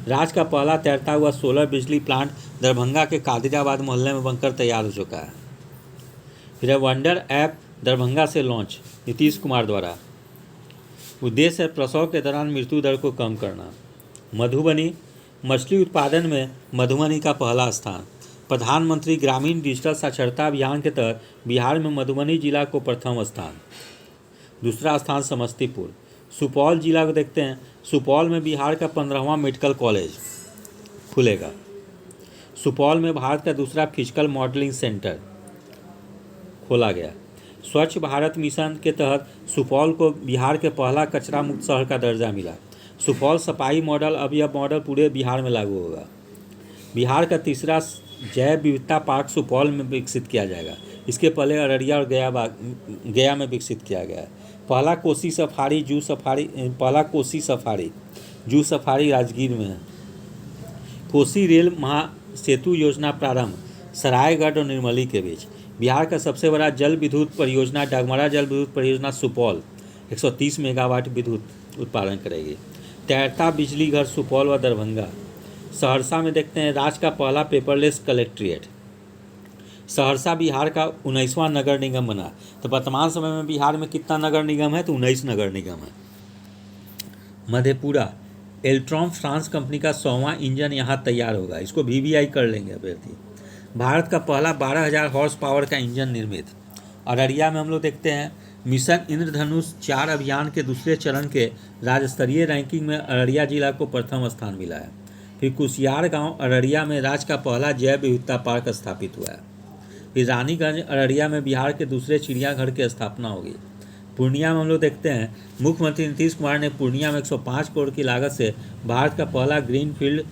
राज्य का पहला तैरता हुआ सोलर बिजली प्लांट दरभंगा के कादिराबाद मोहल्ले में बनकर तैयार हो चुका है। फिर है वंडर ऐप दरभंगा से लॉन्च, नीतीश कुमार द्वारा। उद्देश्य है प्रसव के दौरान मृत्यु दर को कम करना। मधुबनी, मछली उत्पादन में मधुबनी का पहला स्थान। प्रधानमंत्री ग्रामीण डिजिटल साक्षरता अभियान के तहत बिहार में मधुबनी जिला को प्रथम स्थान। दूसरा स्थान समस्तीपुर। सुपौल जिला को देखते हैं, सुपौल में बिहार का 15वां मेडिकल कॉलेज खुलेगा। सुपौल में भारत का दूसरा फिजिकल मॉडलिंग सेंटर खोला गया। स्वच्छ भारत मिशन के तहत सुपौल को बिहार के पहला कचरा मुक्त शहर का दर्जा मिला। सुपौल सफाई मॉडल, अब यह मॉडल पूरे बिहार में लागू होगा। बिहार का तीसरा जैव विविधता पार्क सुपौल में विकसित किया जाएगा। इसके पहले अररिया और गया में विकसित किया गया है। पहला Kosi safari zoo safari Rajgir में है। कोसी रेल महासेतु योजना प्रारंभ, सरायगढ़ और निर्मली के बीच। बिहार का सबसे बड़ा जल विद्युत परियोजना डगमरा जल विद्युत परियोजना सुपौल 130 मेगावाट विद्युत उत्पादन करेगी। तैरता बिजली घर सुपौल व दरभंगा। सहरसा में देखते हैं राज्य का पहला पेपरलेस कलेक्ट्रेट। सहरसा बिहार का 19वां नगर निगम बना। तो वर्तमान समय में बिहार में कितना नगर निगम है? तो 19 नगर निगम है। मधेपुरा, एल्ट्रॉन फ्रांस कंपनी का 100वां इंजन यहाँ तैयार होगा। इसको VVI कर लेंगे अभ्यर्थी। भारत का पहला 12,000 हॉर्स पावर का इंजन निर्मित। अररिया में हम लोग देखते हैं मिशन इंद्रधनुष 4 अभियान के दूसरे चरण के राज्य स्तरीय रैंकिंग में अररिया जिला को प्रथम स्थान मिला है। फिर कुसियार गांव अररिया में राज्य का पहला जैव विविधता पार्क स्थापित हुआ है। फिर रानीगंज अररिया में बिहार के दूसरे चिड़ियाघर की स्थापना होगी। पूर्णिया में हम लोग देखते हैं मुख्यमंत्री नीतीश कुमार ने पूर्णिया में 105 करोड़ की लागत से भारत का पहला greenfield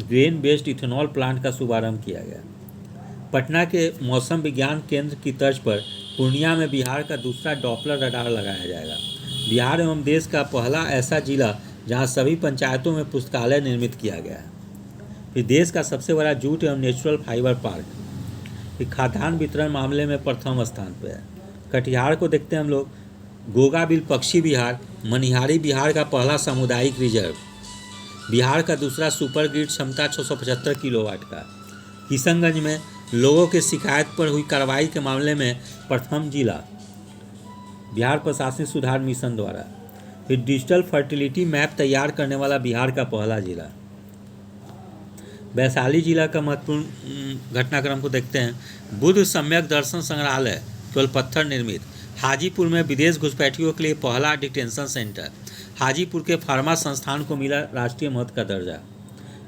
grain based ethanol plant का शुभारंभ किया गया। पटना के मौसम विज्ञान केंद्र की तर्ज पर पूर्णिया में बिहार का दूसरा डॉपलर रडार लगाया जाएगा। बिहार एवं देश का पहला ऐसा जिला जहां सभी पंचायतों में पुस्तकालय निर्मित किया गया है। फिर देश का सबसे बड़ा जूट एवं नेचुरल फाइबर पार्क। फिर खाद्यान्न वितरण मामले में प्रथम स्थान पर है। कटिहार को देखते हैं हम लोग, गोगाबिल पक्षी विहार, मनिहारी बिहार का पहला सामुदायिक रिजर्व। बिहार का दूसरा सुपर ग्रिड क्षमता 675 किलोवाट का। किशनगंज में लोगों के शिकायत पर हुई कार्रवाई के मामले में प्रथम जिला बिहार प्रशासनिक सुधार मिशन द्वारा। फिर डिजिटल फर्टिलिटी मैप तैयार करने वाला बिहार का पहला जिला। वैशाली जिला का महत्वपूर्ण घटनाक्रम को देखते हैं। बुद्ध सम्यक दर्शन संग्रहालय केवल पत्थर निर्मित। हाजीपुर में विदेश घुसपैठियों के लिए पहला डिटेंशन सेंटर। हाजीपुर के फार्मा संस्थान को मिला राष्ट्रीय महत्व का दर्जा।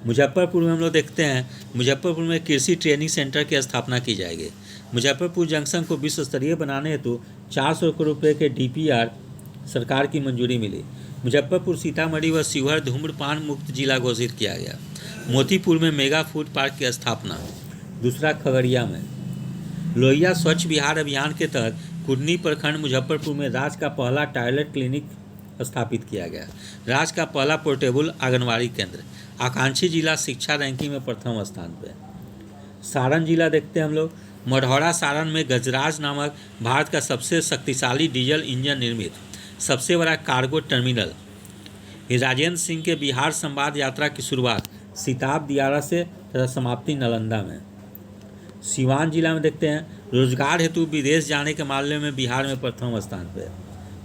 मुजफ्फरपुर में हम लोग देखते हैं, मुजफ्फरपुर में कृषि ट्रेनिंग सेंटर की स्थापना की जाएगी। मुजफ्फरपुर जंक्शन को विश्व स्तरीय बनाने हेतु 400 करोड़ रुपये के DPR सरकार की मंजूरी मिली। मुजफ्फरपुर, सीतामढ़ी व शिवहर धूम्रपान मुक्त जिला घोषित किया गया। मोतीपुर में मेगा फूड पार्क की स्थापना। दूसरा खगड़िया में लोहिया स्वच्छ बिहार अभियान के तहत कुर्नी प्रखंड मुजफ्फरपुर में राज्य का पहला टॉयलेट क्लिनिक स्थापित किया गया। राज्य का पहला पोर्टेबल आंगनबाड़ी केंद्र। आकांक्षी जिला शिक्षा रैंकिंग में प्रथम स्थान पर। सारण जिला देखते हैं हम लोग, मढ़ौरा सारण में गजराज नामक भारत का सबसे शक्तिशाली डीजल इंजन निर्मित। सबसे बड़ा कार्गो टर्मिनल। राजेंद्र सिंह के बिहार संवाद यात्रा की शुरुआत सिताब दियारा से तथा समाप्ति नालंदा में। सिवान जिला में देखते हैं रोजगार हेतु विदेश जाने के मामले में बिहार में प्रथम स्थान पर।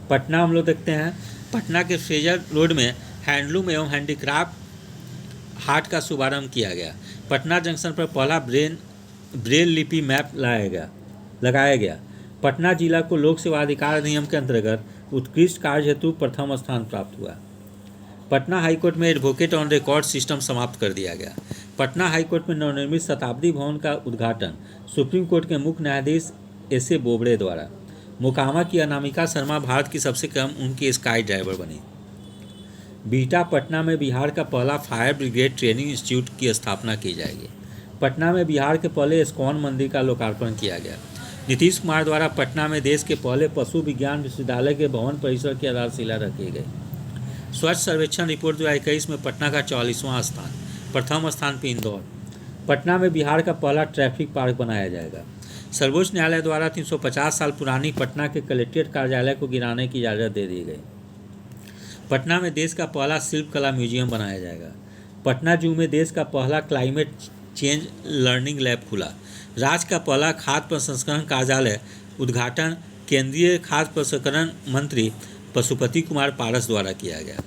पटना हम लोग देखते हैं, पटना के फ्रेजर रोड में हैंडलूम एवं हैंडीक्राफ्ट हाट का शुभारंभ किया गया। पटना जंक्शन पर पहला ब्रेल लिपि मैप लगाया गया। पटना जिला को लोक सेवा अधिकार अधिनियम के अंतर्गत उत्कृष्ट कार्य हेतु प्रथम स्थान प्राप्त हुआ। पटना हाईकोर्ट में एडवोकेट ऑन रिकॉर्ड सिस्टम समाप्त कर दिया गया। पटना हाईकोर्ट में नवनिर्मित शताब्दी भवन का उद्घाटन सुप्रीम कोर्ट के मुख्य न्यायाधीश S.A. बोबड़े द्वारा। मोकामा की अनामिका शर्मा भारत की सबसे कम उनकी स्काई ड्राइवर बनी। बिहटा, पटना में बिहार का पहला फायर ब्रिगेड ट्रेनिंग इंस्टीट्यूट की स्थापना की जाएगी। पटना में बिहार के पहले इस्कॉन मंदिर का लोकार्पण किया गया। नीतीश कुमार द्वारा पटना में देश के पहले पशु विज्ञान विश्वविद्यालय के भवन परिसर की आधारशिला रखी गई। स्वच्छ सर्वेक्षण रिपोर्ट 2021 में पटना का 44वां स्थान। प्रथम स्थान पर इंदौर। पटना में बिहार का पहला ट्रैफिक पार्क बनाया जाएगा। सर्वोच्च न्यायालय द्वारा 350 साल पुरानी पटना के कलेक्ट्रेट कार्यालय को गिराने की इजाज़त दे दी गई। पटना में देश का पहला शिल्प कला म्यूजियम बनाया जाएगा। पटना जू में देश का पहला क्लाइमेट चेंज लर्निंग लैब खुला। राज्य का पहला खाद्य प्रसंस्करण कार्यालय उद्घाटन केंद्रीय खाद्य प्रसंस्करण मंत्री पशुपति कुमार पारस द्वारा किया गया।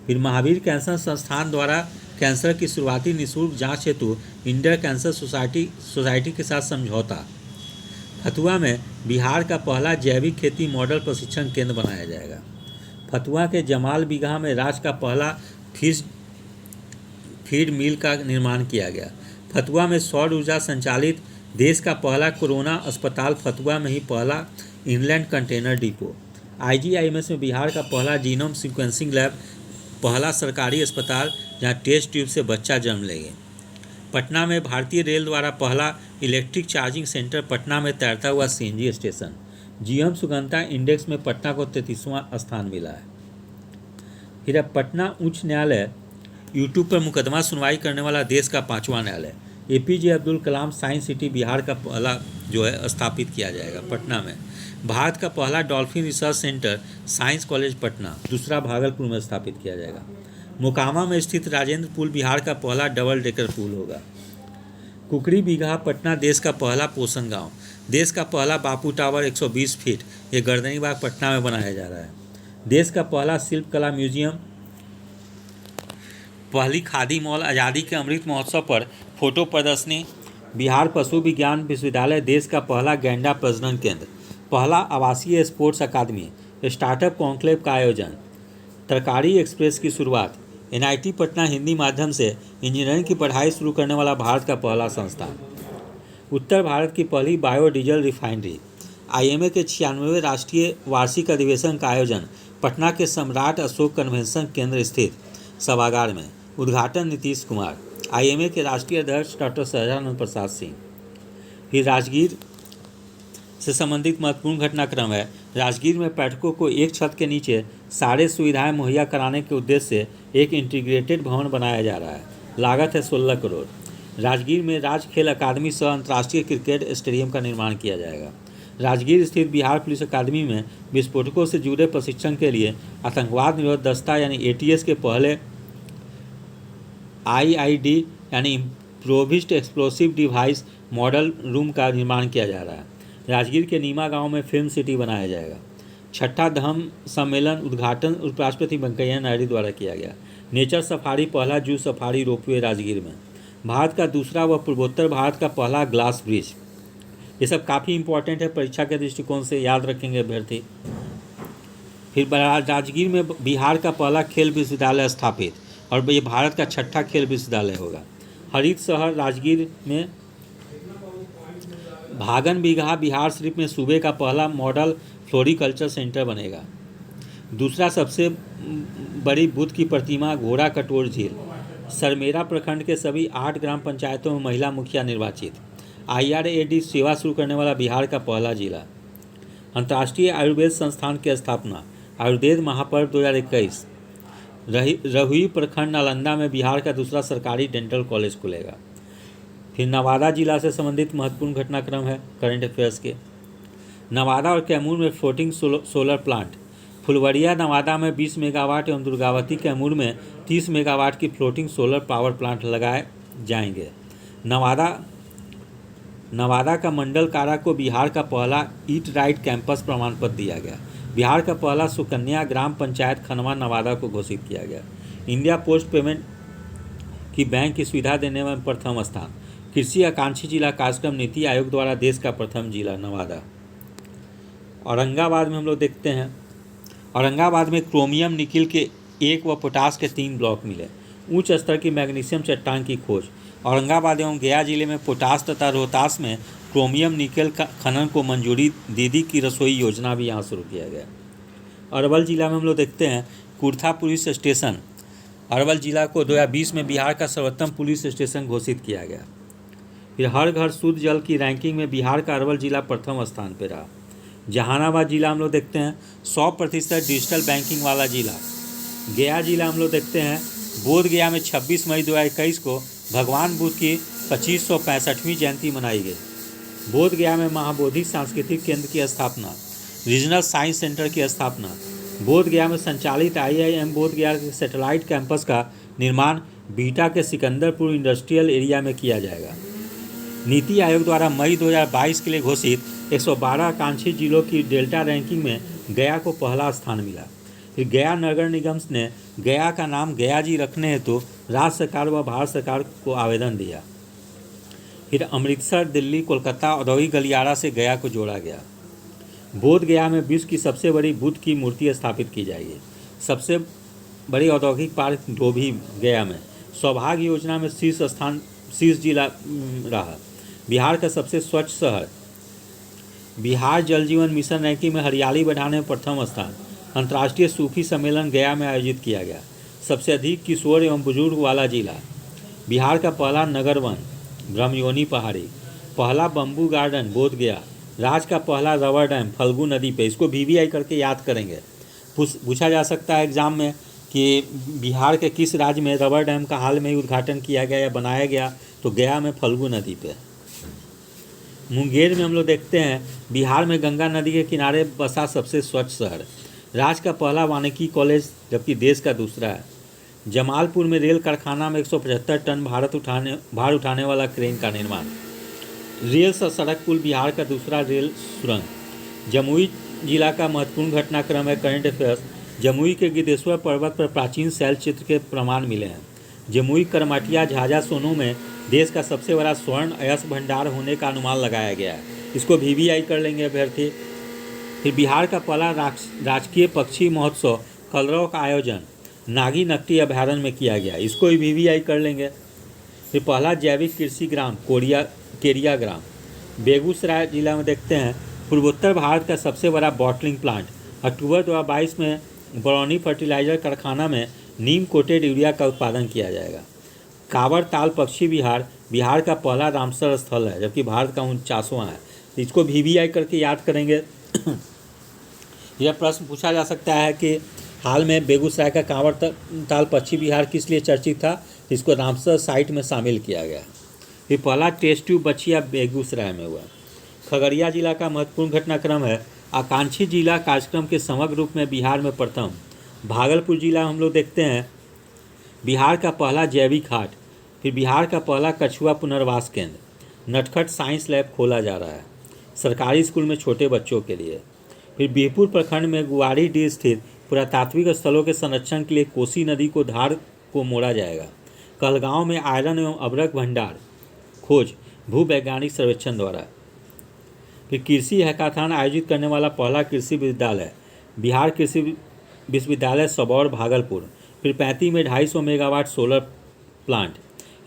फिर महावीर कैंसर संस्थान द्वारा कैंसर की शुरुआती निःशुल्क जांच हेतु इंडियन कैंसर सोसाइटी के साथ समझौता। फतुहा में बिहार का पहला जैविक खेती मॉडल प्रशिक्षण केंद्र बनाया जाएगा। फतुहा के जमाल बीघा में राज्य का पहला फीड मिल का निर्माण किया गया। फतुहा में सौर ऊर्जा संचालित देश का पहला कोरोना अस्पताल, फतुहा में ही पहला इनलैंड कंटेनर डिपो। IGIMS में बिहार का पहला जीनोम सीक्वेंसिंग लैब, पहला सरकारी अस्पताल जहां टेस्ट ट्यूब से बच्चा जन्म लेंगे। पटना में भारतीय रेल द्वारा पहला इलेक्ट्रिक चार्जिंग सेंटर, पटना में तैरता हुआ CNG स्टेशन। जीएम सुगमता इंडेक्स में पटना को 33वां स्थान मिला है। फिर अब पटना उच्च न्यायालय यूट्यूब पर मुकदमा सुनवाई करने वाला देश का 5वां न्यायालय। APJ Abdul Kalam science city Bihar का पहला जो है स्थापित किया जाएगा पटना में। भारत का पहला dolphin research centre science college Patna, दूसरा भागलपुर में स्थापित किया जाएगा। मोकामा में स्थित राजेंद्र पुल बिहार का पहला डबल डेकर पुल होगा। कुकड़ी बीघा पटना देश का पहला पोषण गांव। देश का पहला बापू टावर 120 फीट, ये गर्दनीबाग पटना में बनाया जा रहा है। देश का पहला शिल्प कला म्यूजियम, पहली खादी मॉल, आज़ादी के अमृत महोत्सव पर फोटो प्रदर्शनी। बिहार पशु विज्ञान विश्वविद्यालय देश का पहला गैंडा प्रजनन केंद्र, पहला आवासीय स्पोर्ट्स अकादमी, स्टार्टअप कॉन्क्लेव का आयोजन। तरकारी एक्सप्रेस की शुरुआत। NIT पटना हिंदी माध्यम से इंजीनियरिंग की पढ़ाई शुरू करने वाला भारत का पहला संस्थान। उत्तर भारत की पहली बायोडीजल रिफाइनरी। IMA के 96वें राष्ट्रीय वार्षिक अधिवेशन का आयोजन पटना के सम्राट अशोक कन्वेंशन केंद्र स्थित सभागार में। उद्घाटन नीतीश कुमार। IMA के राष्ट्रीय अध्यक्ष डॉक्टर सहजानंद प्रसाद सिंह। फिर राजगीर से संबंधित महत्वपूर्ण घटनाक्रम है। राजगीर में पर्यटकों को एक छत के नीचे सारे सुविधाएं मुहैया कराने के उद्देश्य से एक इंटीग्रेटेड भवन बनाया जा रहा है। लागत है 16 करोड़। राजगीर में राज्य खेल अकादमी सह अंतर्राष्ट्रीय क्रिकेट स्टेडियम का निर्माण किया जाएगा। राजगीर स्थित बिहार पुलिस अकादमी में विस्फोटकों से जुड़े प्रशिक्षण के लिए आतंकवाद निरोध दस्ता यानी ATS के पहले IID यानी इम्प्रोविज्ड एक्सप्लोसिव डिवाइस मॉडल रूम का निर्माण किया जा रहा है। राजगीर के नीमा गांव में फिल्म सिटी बनाया जाएगा। छठा धम्म सम्मेलन उद्घाटन उपराष्ट्रपति वेंकैया नायडू द्वारा किया गया। नेचर सफारी, पहला जू सफारी रोपवे राजगीर में। भारत का दूसरा व पूर्वोत्तर भारत का पहला ग्लास ब्रिज। ये सब काफ़ी इंपॉर्टेंट है परीक्षा के दृष्टिकोण से, याद रखेंगे अभ्यर्थी। फिर राजगीर में बिहार का पहला खेल विश्वविद्यालय स्थापित, और ये भारत का छठा खेल विश्वविद्यालय होगा। हरित शहर राजगीर में। भागन बीघा बिहार शरीफ में सूबे का पहला मॉडल फ्लोरिकल्चर सेंटर बनेगा। दूसरा सबसे बड़ी बुद्ध की प्रतिमा घोड़ा कटोर झील। सरमेरा प्रखंड के सभी 8 ग्राम पंचायतों में महिला मुखिया निर्वाचित। IRAD सेवा शुरू करने वाला बिहार का पहला जिला। अंतर्राष्ट्रीय आयुर्वेद संस्थान की स्थापना। आयुर्वेद महापर्व 2021। रहुई प्रखंड नालंदा में बिहार का दूसरा सरकारी डेंटल कॉलेज खुलेगा। फिर नवादा जिला से संबंधित महत्वपूर्ण घटनाक्रम है करंट अफेयर्स के। नवादा और कैमूर में floating solar plant. Phulwaria Nawada में 20 मेगावाट एवं दुर्गावती कैमूर में 30 मेगावाट की फ्लोटिंग सोलर पावर प्लांट लगाए जाएंगे। नवादा का मंडल कारा को बिहार का पहला ईट राइट कैंपस प्रमाण पत्र दिया गया। बिहार का पहला सुकन्या ग्राम पंचायत खनवा नवादा को घोषित किया गया। इंडिया पोस्ट पेमेंट की बैंक की सुविधा देने में प्रथम स्थान। कृषि आकांक्षी जिला कार्यक्रम नीति आयोग द्वारा देश का प्रथम जिला नवादा। औरंगाबाद में हम लोग देखते हैं, औरंगाबाद में क्रोमियम निकिल के 1 व पोटास के 3 ब्लॉक मिले। उच्च स्तर की मैग्नीशियम चट्टान की खोज। औरंगाबाद एवं गया जिले में पोटास तथा रोहतास में क्रोमियम निकेल का खनन को मंजूरी। दीदी की रसोई योजना भी यहाँ शुरू किया गया। अरवल जिला में हम लोग देखते हैं कुर्था पुलिस स्टेशन। अरवल जिला को 2020 में बिहार का सर्वोत्तम पुलिस स्टेशन घोषित किया गया। फिर हर घर शुद्ध जल की रैंकिंग में बिहार का अरवल जिला प्रथम स्थान पर रहा। जहानाबाद जिला हम लोग देखते हैं 100% डिजिटल बैंकिंग वाला जिला। गया जिला हम लोग देखते हैं बोध गया में 26 मई 2021 को भगवान बुद्ध की 2565वीं जयंती मनाई गई। बोध गया में महाबोधि सांस्कृतिक केंद्र की स्थापना। रीजनल साइंस सेंटर की स्थापना। बोध गया में संचालित IIM बोध गया के सैटेलाइट कैंपस का निर्माण बीटा के सिकंदरपुर इंडस्ट्रियल एरिया में किया जाएगा। नीति आयोग द्वारा मई 2022 के लिए घोषित 112 आकांक्षी जिलों की डेल्टा रैंकिंग में गया को पहला स्थान मिला। फिर गया नगर निगम ने गया का नाम गया जी रखने हेतु राज्य सरकार व भारत सरकार को आवेदन दिया। फिर अमृतसर, दिल्ली, कोलकाता औद्योगिक गलियारा से गया को जोड़ा गया। बोध गया में विश्व की सबसे बड़ी बुद्ध की मूर्ति स्थापित की जाएगी। सबसे बड़ी औद्योगिक पार्क डोभी गया में। सौभाग्य योजना में शीर्ष जिला रहा। बिहार का सबसे स्वच्छ शहर। बिहार जल जीवन मिशन रैंकिंग में हरियाली बढ़ाने में प्रथम स्थान। अंतर्राष्ट्रीय सूफी सम्मेलन गया में आयोजित किया गया। सबसे अधिक किशोर एवं बुजुर्ग वाला जिला। बिहार का पहला नगर वन ब्रह्मयोनी पहाड़ी। पहला बम्बू गार्डन बोध गया। राज्य का पहला रबर डैम फल्गु नदी पे। इसको वीवीआई करके याद करेंगे। पूछा जा सकता है एग्जाम में कि बिहार के किस राज्य में रबर डैम का हाल में ही उद्घाटन किया गया या बनाया गया, तो गया में फल्गु नदी पे। मुंगेर में हम लोग देखते हैं बिहार में गंगा नदी के किनारे बसा सबसे स्वच्छ शहर। राज्य का पहला वानिकी कॉलेज जबकि देश का दूसरा है। जमालपुर में रेल कारखाना में 175 टन भार उठाने वाला क्रेन का निर्माण। रेल सड़क पुल बिहार का दूसरा रेल सुरंग। जमुई जिला का महत्वपूर्ण घटनाक्रम है करंट अफेयर्स। जमुई के गिद्धेश्वर पर्वत पर प्राचीन शैल चित्र के प्रमाण मिले हैं। जमुई करमाटिया झाझा सोनू में देश का सबसे बड़ा स्वर्ण अयस्क भंडार होने का अनुमान लगाया गया है। इसको वीवीआई कर लेंगे अभ्यर्थी। फिर बिहार का पहला राजकीय पक्षी महोत्सव कलरव का आयोजन नागी नकटी अभयारण्य में किया गया। इसको भी वीवीआई कर लेंगे। फिर पहला जैविक कृषि ग्राम केरिया ग्राम। बेगूसराय जिला में देखते हैं पूर्वोत्तर भारत का सबसे बड़ा बॉटलिंग प्लांट। अक्टूबर 2022 में बरौनी फर्टिलाइजर कारखाना में नीम कोटेड यूरिया का उत्पादन किया जाएगा। कांवर ताल पक्षी बिहार का पहला रामसर स्थल है, जबकि भारत का 49वां है। इसको वीवीआई करके याद करेंगे। यह प्रश्न पूछा जा सकता है कि हाल में बेगूसराय का कांवर ताल पक्षी विहार किस लिए चर्चित था, इसको रामसर साइट में शामिल किया गया। फिर पहला टेस्ट ट्यूब बछिया बेगूसराय में हुआ। खगड़िया जिला का महत्वपूर्ण घटनाक्रम है आकांक्षी जिला कार्यक्रम के समग्र रूप में बिहार में प्रथम। भागलपुर जिला हम लोग देखते हैं बिहार का पहला जैविक हाट। फिर बिहार का पहला कछुआ पुनर्वास केंद्र। नटखट साइंस लैब खोला जा रहा है सरकारी स्कूल में छोटे बच्चों के लिए। फिर बीरपुर प्रखंड में गुवारीडीह स्थित पुरातात्विक स्थलों के संरक्षण के लिए कोसी नदी को धार को मोड़ा जाएगा। कहलगांव में आयरन एवं अभ्रक भंडार खोज भू वैज्ञानिक सर्वेक्षण द्वारा। फिर कृषि हैकाथॉन आयोजित करने वाला पहला कृषि विश्वविद्यालय बिहार कृषि विश्वविद्यालय सबौर भागलपुर। फिर 35 में 250 megawatt solar plant.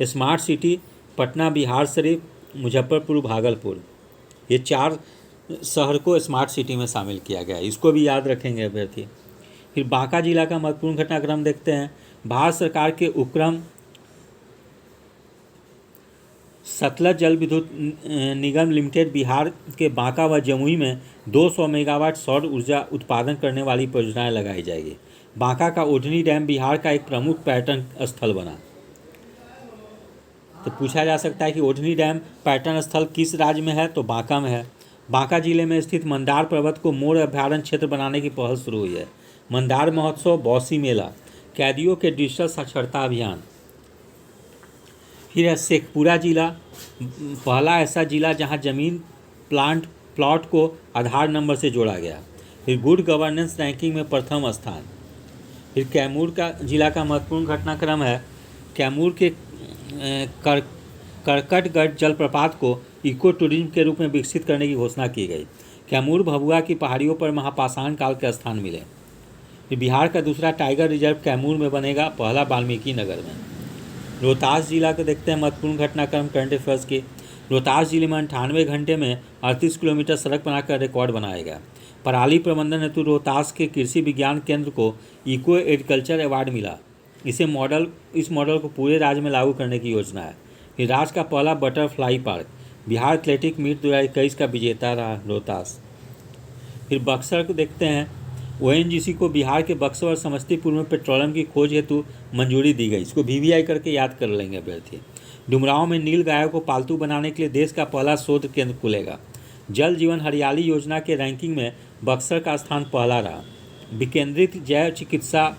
Smart city Patna, Bihar Sharif, Muzaffarpur, Bhagalpur. ये 4 शहर को स्मार्ट सिटी में शामिल किया गया है। इसको भी याद रखेंगे अभ्यर्थी। फिर बांका जिला का महत्वपूर्ण घटनाक्रम देखते हैं। भारत सरकार के उपक्रम सतलज जल विद्युत निगम लिमिटेड बिहार के बांका व जमुई में 200 मेगावाट सौर ऊर्जा उत्पादन करने वाली परियोजनाएं लगाई जाएगी। बांका का ओढ़नी डैम बिहार का एक प्रमुख पर्यटन स्थल बना। तो पूछा जा सकता है कि ओढ़नी डैम पर्यटन स्थल किस राज्य में है, तो बांका में है। बांका जिले में स्थित मंदार पर्वत को मोर अभ्यारण्य क्षेत्र बनाने की पहल शुरू हुई है। मंदार महोत्सव, बौसी मेला, कैदियों के डिजिटल साक्षरता अभियान। फिर है शेखपुरा जिला, पहला ऐसा जिला जहां जमीन प्लॉट को आधार नंबर से जोड़ा गया। फिर गुड गवर्नेंस रैंकिंग में प्रथम स्थान। फिर कैमूर का जिला का महत्वपूर्ण घटनाक्रम है कैमूर के करकटगढ़ जलप्रपात को इको टूरिज्म के रूप में विकसित करने की घोषणा की गई। कैमूर भभुआ की पहाड़ियों पर महापाषाण काल के स्थान मिले। फिर बिहार का दूसरा टाइगर रिजर्व कैमूर में बनेगा, पहला वाल्मीकि नगर में। रोहतास जिला को देखते हैं महत्वपूर्ण घटनाक्रम करंट अफेयर्स की। रोहतास जिले में 98 घंटे में 38 किलोमीटर सड़क बनाकर रिकॉर्ड बनाया गया। पराली प्रबंधन हेतु रोहतास के कृषि विज्ञान केंद्र को इको एग्रीकल्चर अवार्ड मिला। इस मॉडल को पूरे राज्य में लागू करने की योजना है। फिर राज्य का पहला butterfly park Bihar athletic meet 2021 का विजेता रहा रोहतास। फिर बक्सर को देखते हैं। ओएनजीसी को बिहार के बक्सर और समस्तीपुर में पेट्रोलियम की खोज हेतु मंजूरी दी गई। इसको वीवीआई करके याद कर लेंगे अभ्यर्थी। डुमरांव में नील गायों को पालतू बनाने के लिए देश का पहला शोध केंद्र खुलेगा। जल जीवन हरियाली योजना के रैंकिंग में बक्सर का स्थान पहला रहा। विकेंद्रित जैव चिकित्सा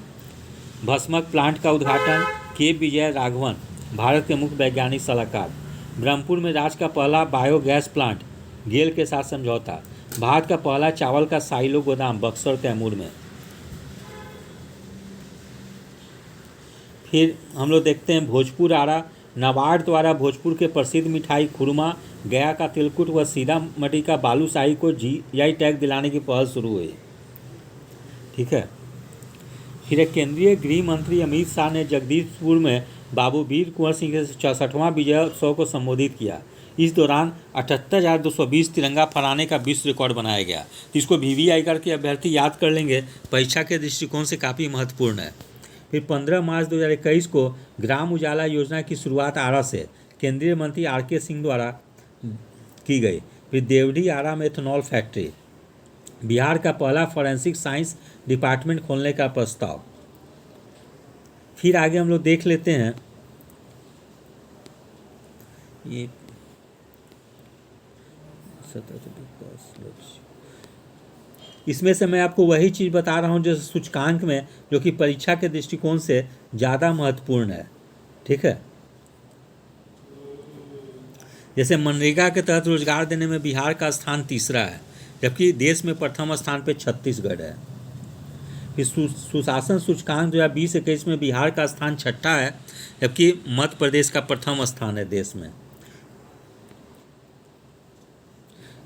भस्मक प्लांट का उद्घाटन के विजय राघवन, भारत के मुख्य वैज्ञानिक सलाहकार। ब्रह्मपुर में राज्य का पहला बायोगैस प्लांट, गेल के साथ समझौता। भारत का पहला चावल का साइलो गोदाम, बक्सर कैमूर में। फिर हम लोग देखते हैं भोजपुर आरा, नाबार्ड द्वारा भोजपुर के प्रसिद्ध मिठाई खुरमा, गया का तिलकुट व सीतामढ़ी का बालूशाही को GI टैग दिलाने की पहल शुरू हुई। ठीक है। फिर एक केंद्रीय गृह मंत्री अमित शाह ने जगदीशपुर में बाबू वीर कुंवर सिंह के 64वां विजय उत्सव को संबोधित किया। इस दौरान 78,220 तिरंगा फहराने का विश्व रिकॉर्ड बनाया गया। तो इसको VVI करके अभ्यर्थी याद कर लेंगे, परीक्षा के दृष्टिकोण से काफ़ी महत्वपूर्ण है। फिर 15 मार्च 2021 को ग्राम उजाला योजना की शुरुआत आरा से केंद्रीय मंत्री RK सिंह द्वारा की गई। फिर देवढ़ी आरा में एथेनॉल फैक्ट्री। बिहार का पहला फॉरेंसिक साइंस डिपार्टमेंट खोलने का प्रस्ताव। फिर आगे हम लोग देख लेते हैं ये इसमें से मैं आपको वही चीज़ बता रहा हूँ जो सूचकांक में, जो कि परीक्षा के दृष्टिकोण से ज़्यादा महत्वपूर्ण है। ठीक है। जैसे मनरेगा के तहत रोजगार देने में बिहार का स्थान तीसरा है, जबकि देश में प्रथम स्थान पे छत्तीसगढ़ है। फिर सुशासन सूचकांक 2020-21 में बिहार का स्थान छठा है, जबकि मध्य प्रदेश का प्रथम स्थान है देश में।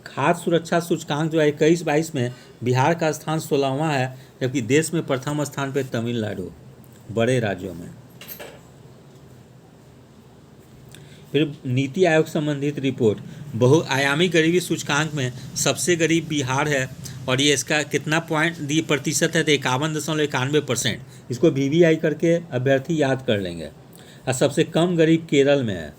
खाद्य सुरक्षा सूचकांक 2021-22 में बिहार का स्थान 16वां है, जबकि देश में प्रथम स्थान पे तमिलनाडु, बड़े राज्यों में। फिर नीति आयोग संबंधित रिपोर्ट, बहुआयामी गरीबी सूचकांक में सबसे गरीब बिहार है, और ये इसका कितना प्रतिशत है, तो 51.91%। इसको VVI करके अभ्यर्थी याद कर लेंगे। और सबसे कम गरीब केरल में है,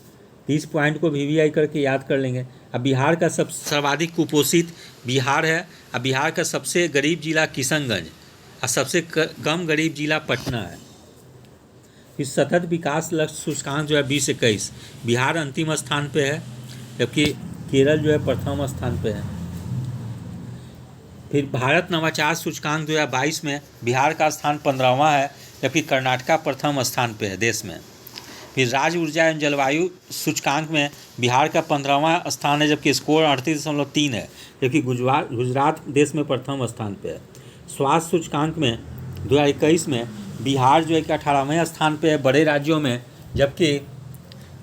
30 पॉइंट को VVI करके याद कर लेंगे। अब बिहार का सर्वाधिक कुपोषित बिहार है। अब बिहार का सबसे गरीब जिला किशनगंज और सबसे कम गरीब जिला पटना है। फिर सतत विकास लक्ष्य सूचकांक 2021 बिहार अंतिम स्थान पे है, जबकि केरल प्रथम स्थान पे है। फिर भारत नवाचार सूचकांक 2022 में बिहार का स्थान 15वां है, जबकि कर्नाटका प्रथम स्थान पे है देश में। फिर राज्य ऊर्जा एवं जलवायु सूचकांक में बिहार का 15वां स्थान है, जबकि स्कोर 38.3 है, जबकि गुजरात देश में प्रथम स्थान पे है। स्वास्थ्य सूचकांक में 2021 में बिहार 18वें स्थान पे है बड़े राज्यों में, जबकि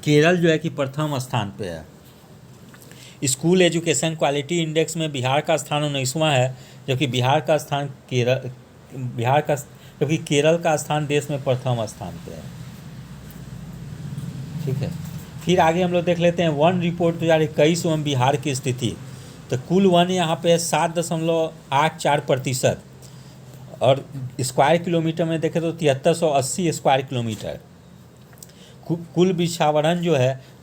केरल कि प्रथम स्थान पे है। स्कूल एजुकेशन क्वालिटी इंडेक्स में बिहार का स्थान 19वां है, जबकि केरल का स्थान देश में प्रथम स्थान पे है। ठीक है। फिर आगे हम लोग देख लेते हैं वन रिपोर्ट 2021 एवं बिहार की स्थिति। तो कुल वन यहाँ पे 7.84%, और स्क्वायर किलोमीटर में देखें तो 7380 स्क्वायर किलोमीटर। कुल वृक्षावरण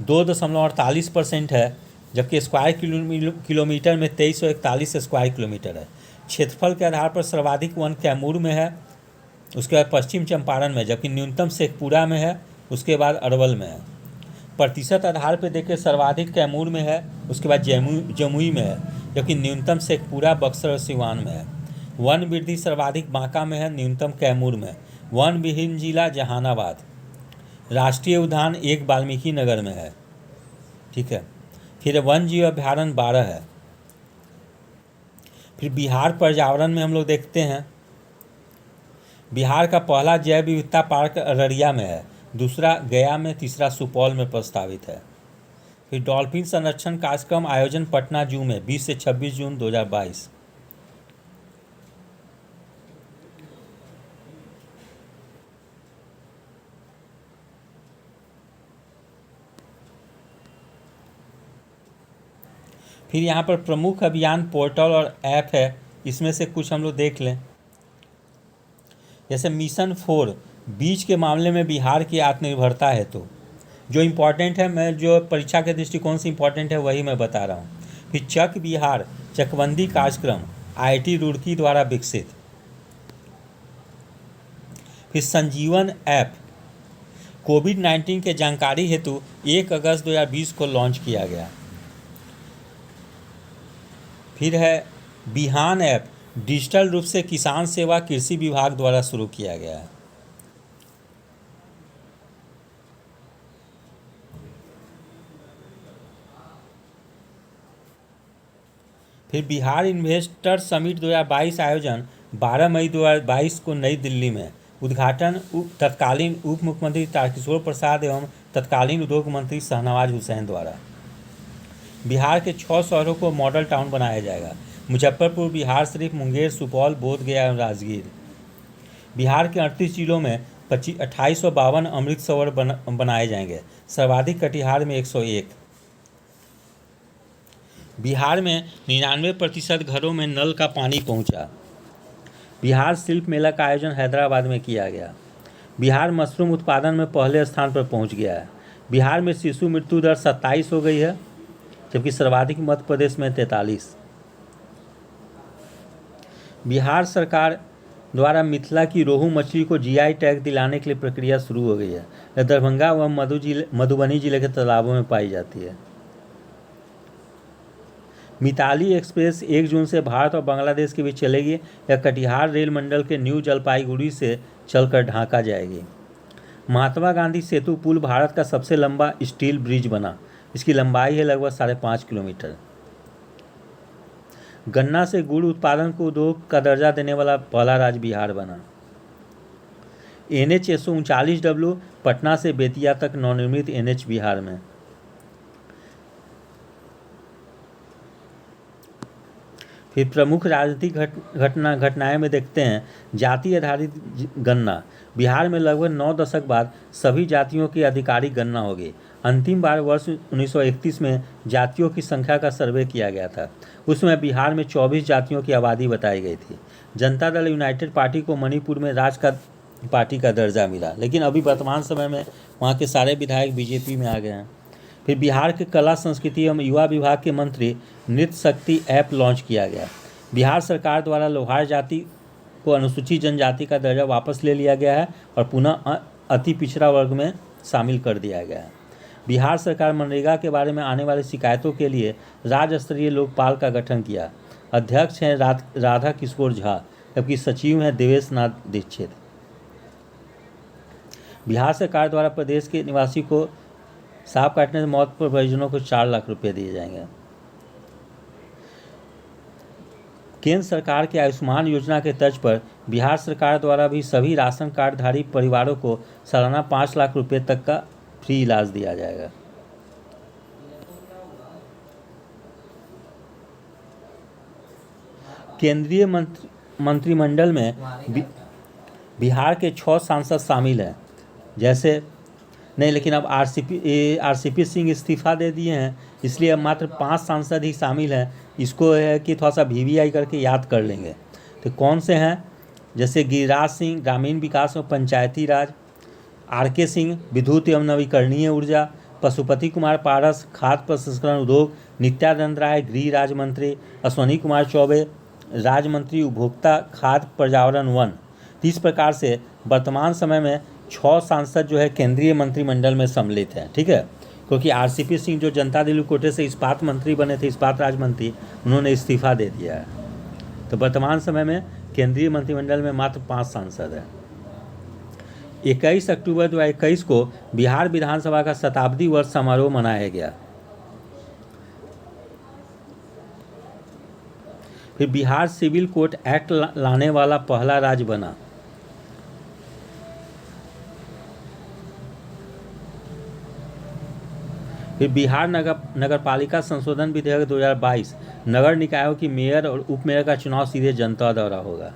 2.48% है, जबकि स्क्वायर किलोमीटर में 2341 स्क्वायर किलोमीटर है। क्षेत्रफल के आधार पर सर्वाधिक वन कैमूर में है, उसके बाद पश्चिम चंपारण में, जबकि न्यूनतम शेखपुरा में है, उसके बाद अरवल में है। प्रतिशत आधार पर देखें सर्वाधिक कैमूर में है, उसके बाद जमुई में है, जबकि न्यूनतम शेखपुरा, बक्सर और सिवान में है। वन वृद्धि सर्वाधिक बांका में है, न्यूनतम कैमूर में। वन विहीन जिला जहानाबाद। राष्ट्रीय उद्यान एक वाल्मीकि नगर में है। ठीक है। फिर वन जीव अभ्यारण्य 12 है। फिर बिहार पर्यावरण में हम लोग देखते हैं बिहार का पहला जैव विविधता पार्क अररिया में है, दूसरा गया में, तीसरा सुपौल में प्रस्तावित है। फिर डॉल्फिन संरक्षण कार्यक्रम आयोजन पटना जू में 20 से 26 जून 2022। फिर यहाँ पर प्रमुख अभियान पोर्टल और ऐप है, इसमें से कुछ हम लोग देख लें। जैसे मिशन 4 बीज के मामले में बिहार की आत्मनिर्भरता है, तो जो इम्पोर्टेंट है, मैं जो परीक्षा के दृष्टिकोण से इम्पोर्टेंट है वही मैं बता रहा हूँ। फिर चक बिहार चकबंदी कार्यक्रम IIT रुड़की द्वारा विकसित। फिर संजीवन ऐप कोविड-19 के जानकारी हेतु 1 अगस्त 2020 को लॉन्च किया गया। फिर है बिहान ऐप, डिजिटल रूप से किसान सेवा कृषि विभाग द्वारा शुरू किया गया है। फिर बिहार इन्वेस्टर समिट 2022 आयोजन 12 मई 2022 को नई दिल्ली में। उद्घाटन तत्कालीन उप मुख्यमंत्री तारकिशोर प्रसाद एवं तत्कालीन उद्योग मंत्री शाहनवाज हुसैन द्वारा। बिहार के 6 शहरों को मॉडल टाउन बनाया जाएगा। मुजफ्फरपुर, बिहार शरीफ, मुंगेर, सुपौल, बोधगया एवं राजगीर। बिहार के 38 जिलों में 2852 अमृत सरोवर बनाए जाएंगे। सर्वाधिक कटिहार में 101। बिहार में 99% घरों में नल का पानी पहुंचा। बिहार शिल्प मेला का आयोजन हैदराबाद में किया गया। बिहार मशरूम उत्पादन में पहले स्थान पर पहुंच गया है। बिहार में शिशु मृत्यु दर 27 हो गई है, जबकि सर्वाधिक मध्य प्रदेश में 43। बिहार सरकार द्वारा मिथिला की रोहू मछली को जीआई टैग दिलाने के लिए प्रक्रिया शुरू हो गई है। यह दरभंगा व मधुबनी जिले के तालाबों में पाई जाती है। मिताली एक्सप्रेस 1 जून से भारत और बांग्लादेश के बीच चलेगी। यह कटिहार रेल मंडल के न्यू जलपाईगुड़ी से चलकर ढाका जाएगी। महात्मा गांधी सेतु पुल भारत का सबसे लंबा स्टील ब्रिज बना। इसकी लंबाई है लगभग 5.5 किलोमीटर। गन्ना से गुड़ उत्पादन को उद्योग का दर्जा देने वाला पहला राज्य बिहार बना। NH 139W पटना से बेतिया तक नवनिर्मित NH बिहार में। फिर प्रमुख राजनीतिक घटनाएं में देखते हैं। जाति आधारित गणना। बिहार में लगभग 9 दशक बाद सभी जातियों की आधिकारिक गणना होगी। अंतिम बार वर्ष 1931 में जातियों की संख्या का सर्वे किया गया था। उसमें बिहार में 24 जातियों की आबादी बताई गई थी। जनता दल यूनाइटेड पार्टी को मणिपुर में पार्टी का दर्जा मिला, लेकिन अभी वर्तमान समय में वहाँ के सारे विधायक बीजेपी में आ गए हैं। फिर बिहार के कला संस्कृति एवं युवा विभाग के मंत्री नृत्य शक्ति ऐप लॉन्च किया गया। बिहार सरकार द्वारा लोहार जाति को अनुसूचित जनजाति का दर्जा वापस ले लिया गया है और पुनः अति पिछड़ा वर्ग में शामिल कर दिया गया है। बिहार सरकार मनरेगा के बारे में आने वाली शिकायतों के लिए राज्य स्तरीय लोकपाल का गठन किया। अध्यक्ष हैं राधा किशोर झा, जबकि सचिव हैं देवेश नाथ दीक्षित। बिहार सरकार द्वारा प्रदेश के निवासी को सांप काटने से मौत पर परिजनों को 4 लाख रुपये दिए जाएंगे। केंद्र सरकार की आयुष्मान योजना के तर्ज पर बिहार सरकार द्वारा भी सभी राशन कार्डधारी परिवारों को सालाना 5 लाख रुपये तक का फ्री इलाज दिया जाएगा। केंद्रीय मंत्रिमंडल में बिहार के 6 सांसद शामिल हैं। जैसे नहीं, लेकिन अब आरसीपी सिंह इस्तीफा दे दिए हैं, इसलिए अब मात्र 5 सांसद ही शामिल हैं। इसको है कि थोड़ा सा VVI करके याद कर लेंगे। तो कौन से हैं? जैसे गिरिराज सिंह ग्रामीण विकास और पंचायती राज, RK सिंह विद्युत एवं नवीकरणीय ऊर्जा, पशुपति कुमार पारस खाद्य प्रसंस्करण उद्योग, नित्यानंद राय गृह राज्य मंत्री, अश्वनी कुमार चौबे राज्य मंत्री उपभोक्ता खाद्य पर्यावरण वन। इस प्रकार से वर्तमान समय में 6 सांसद जो है केंद्रीय मंत्रिमंडल में सम्मिलित हैं। ठीक है, क्योंकि RCP सिंह जो जनता दल कोटे से इस्पात मंत्री बने थे, इस्पात राज्य मंत्री, उन्होंने इस्तीफा दे दिया है। तो वर्तमान समय में केंद्रीय मंत्रिमंडल में मात्र 5 सांसद हैं। 21 अक्टूबर 2021 को बिहार विधानसभा का शताब्दी वर्ष समारोह मनाया गया। फिर बिहार सिविल कोड एक्ट लाने वाला पहला राज्य बना। फिर बिहार नगरपालिका संशोधन विधेयक 2022 नगर निकायों की मेयर और उप मेयर का चुनाव सीधे जनता द्वारा होगा।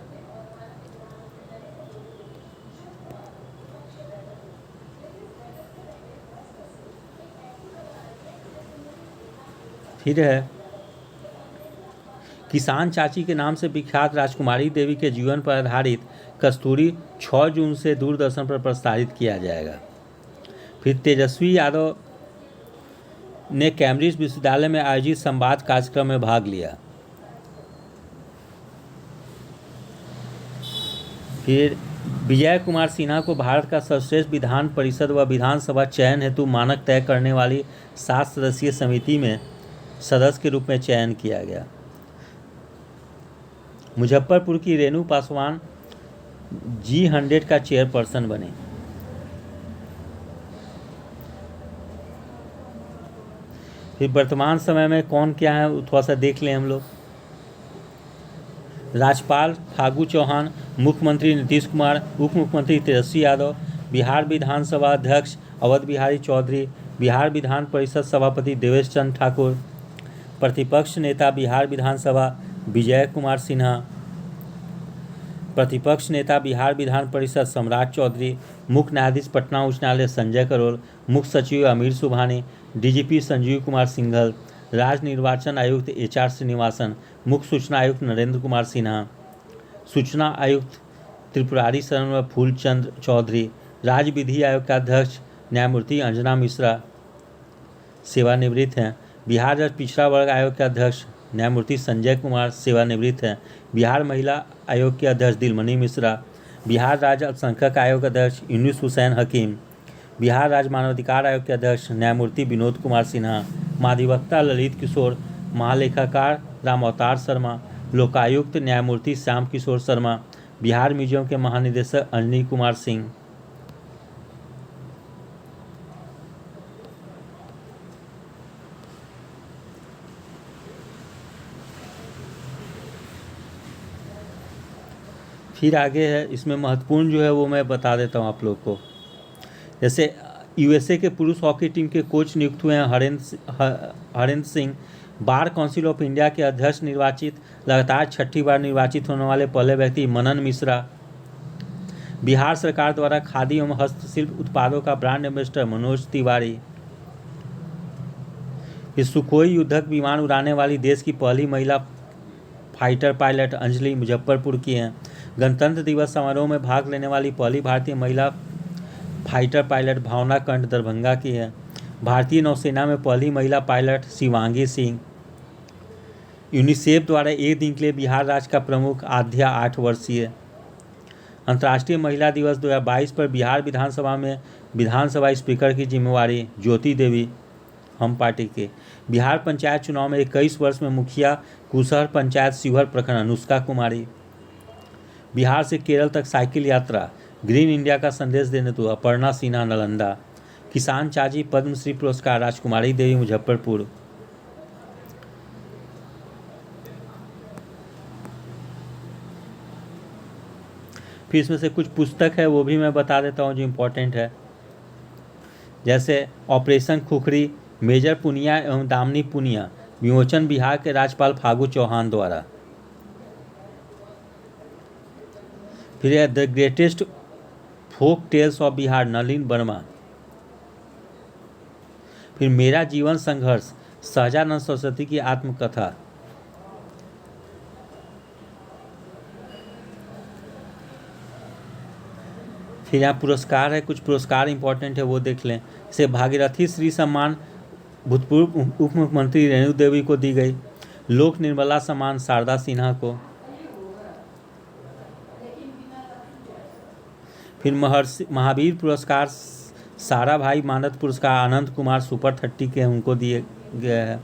फिर है किसान चाची के नाम से विख्यात राजकुमारी देवी के जीवन पर आधारित कस्तूरी 6 जून से दूरदर्शन पर प्रसारित किया जाएगा। फिर तेजस्वी यादव ने कैम्ब्रिज विश्वविद्यालय में आयोजित संवाद कार्यक्रम में भाग लिया। फिर विजय कुमार सिन्हा को भारत का सर्वश्रेष्ठ विधान परिषद व विधानसभा चयन हेतु मानक तय करने वाली 7 सदस्यीय समिति में सदस्य के रूप में चयन किया गया। मुजफ्फरपुर की रेणु पासवान G100 का चेयरपर्सन बने। फिर वर्तमान समय में कौन क्या है थोड़ा सा देख लें हम लोग। राज्यपाल फागू चौहान, मुख्यमंत्री नीतीश कुमार, उप मुख्यमंत्री तेजस्वी यादव, बिहार विधानसभा अध्यक्ष अवध बिहारी चौधरी, बिहार विधान परिषद सभापति देवेश चंद्र ठाकुर, प्रतिपक्ष नेता बिहार विधानसभा विजय कुमार सिन्हा, प्रतिपक्ष नेता बिहार विधान परिषद सम्राट चौधरी, मुख्य न्यायाधीश पटना उच्च न्यायालय संजय करोल, मुख्य सचिव अमीर सुबहानी, डीजीपी संजीव कुमार सिंघल, राज्य निर्वाचन आयुक्त HR श्रीनिवासन, मुख्य सूचना आयुक्त नरेंद्र कुमार सिन्हा, सूचना आयुक्त त्रिपुरारी शरण फूलचंद चौधरी, राज्य विधि आयोग का अध्यक्ष न्यायमूर्ति अंजना मिश्रा सेवानिवृत्त हैं, बिहार राज्य पिछड़ा वर्ग आयोग के अध्यक्ष न्यायमूर्ति संजय कुमार सेवानिवृत्त हैं, बिहार महिला आयोग के अध्यक्ष दिलमणि मिश्रा, बिहार राज्य अल्पसंख्यक आयोग के अध्यक्ष यूनुस हुसैन हकीम, बिहार राज्य मानवाधिकार आयोग के अध्यक्ष न्यायमूर्ति विनोद कुमार सिन्हा, महाधिवक्ता ललित किशोर, महालेखाकार राम अवतार शर्मा, लोकायुक्त न्यायमूर्ति श्याम किशोर शर्मा, बिहार म्यूजियम के महानिदेशक अंजनी कुमार सिंह। फिर आगे है, इसमें महत्वपूर्ण जो है वो मैं बता देता हूँ आप लोग को। जैसे USA के पुरुष हॉकी टीम के कोच नियुक्त हुए हैं Harendra Singh, bar council of India के अध्यक्ष निर्वाचित, लगातार 6ठी बार निर्वाचित होने वाले पहले व्यक्ति मनन मिश्रा, बिहार सरकार द्वारा खादी एवं हस्तशिल्प उत्पादों का ब्रांड एम्बेसडर मनोज तिवारी, इस सुखोई युद्धक विमान उड़ाने वाली देश की पहली महिला फाइटर पायलट अंजलि मुजफ्फरपुर की हैं, गणतंत्र दिवस समारोह में भाग लेने वाली पहली भारतीय महिला फाइटर पायलट भावना कंठ दरभंगा की है, भारतीय नौसेना में पहली महिला पायलट शिवांगी सिंह, यूनिसेफ द्वारा एक दिन के लिए बिहार राज्य का प्रमुख आध्या 8 वर्षीय, अंतर्राष्ट्रीय महिला दिवस 2022 पर बिहार विधानसभा में विधानसभा स्पीकर की जिम्मेवारी ज्योति देवी हम पार्टी के, बिहार पंचायत चुनाव में 21 वर्ष में मुखिया कुशहर पंचायत शिवहर प्रखंड अनुष्का कुमारी, बिहार से केरल तक साइकिल यात्रा ग्रीन इंडिया का संदेश देने तो अपर्णा सिन्हा नालंदा, किसान चाची पद्मश्री पुरस्कार राजकुमारी देवी मुजफ्फरपुर। फिर इसमें से कुछ पुस्तक है वो भी मैं बता देता हूँ जो इम्पोर्टेंट है, जैसे ऑपरेशन खुखरी मेजर पुनिया एवं दामिनी पुनिया, विमोचन बिहार के राज्यपाल फागू चौहान द्वारा। फिर है the greatest folk tales of Bihar Nalin Verma, फिर मेरा जीवन संघर्ष सहजानंद सरस्वती की आत्मकथा, फिर यहाँ पुरस्कार है, कुछ पुरस्कार इंपॉर्टेंट है वो देख लें। जैसे भागीरथी श्री सम्मान भूतपूर्व उप मुख्यमंत्री रेणु देवी को दी गई, लोक निर्मला सम्मान शारदा सिन्हा को, फिर महावीर पुरस्कार सारा भाई मानद पुरस्कार आनंद कुमार सुपर 30 के उनको दिए गए हैं।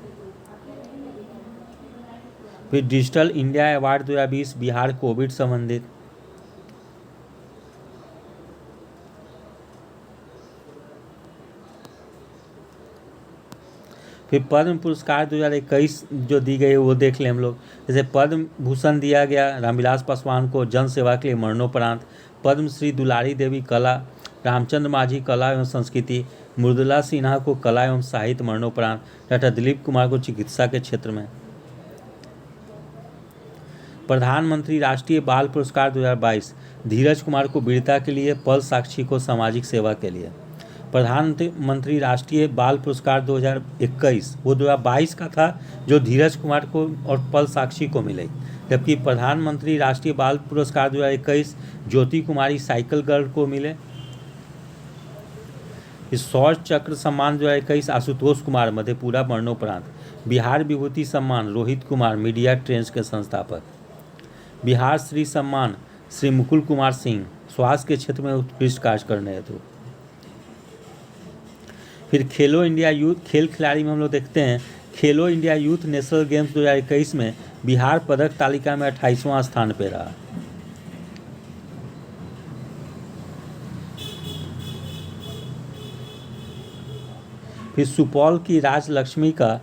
फिर digital India award 2020 Bihar Covid संबंधित, फिर पद्म पुरस्कार 2021 जो दी गई वो देख लें हम लोग। जैसे पद्म भूषण दिया गया रामविलास पासवान को जन सेवा के लिए मरणोपरांत, पद्मश्री दुलारी देवी कला, रामचंद्र माझी कला एवं संस्कृति, मृदुला सिन्हा को कला एवं साहित्य मरणोपरांत, डॉक्टर दिलीप कुमार को चिकित्सा के क्षेत्र में। प्रधानमंत्री राष्ट्रीय बाल पुरस्कार 2022 धीरज कुमार को वीरता के लिए, पल साक्षी को सामाजिक सेवा के लिए। प्रधानमंत्री राष्ट्रीय बाल पुरस्कार 2021 वो 2022 का था जो धीरज कुमार को और पल साक्षी को मिले, जबकि प्रधानमंत्री राष्ट्रीय बाल पुरस्कार 2021 ज्योति कुमारी साइकिल गर्ल को मिले। इस शौर्य चक्र सम्मान 2021 आशुतोष कुमार मधेपुरा मरणोपरांत, बिहार विभूति सम्मान रोहित कुमार मीडिया ट्रेंड्स के संस्थापक, बिहार श्री सम्मान श्री मुकुल कुमार सिंह स्वास्थ्य के क्षेत्र में उत्कृष्ट कार्य करने हेतु। फिर खेलो इंडिया यूथ खेल खिलाड़ी में हम लोग देखते हैं, खेलो इंडिया यूथ नेशनल गेम्स 2021 में बिहार पदक तालिका में 28वां स्थान पे रहा। फिर सुपौल की राजलक्ष्मी का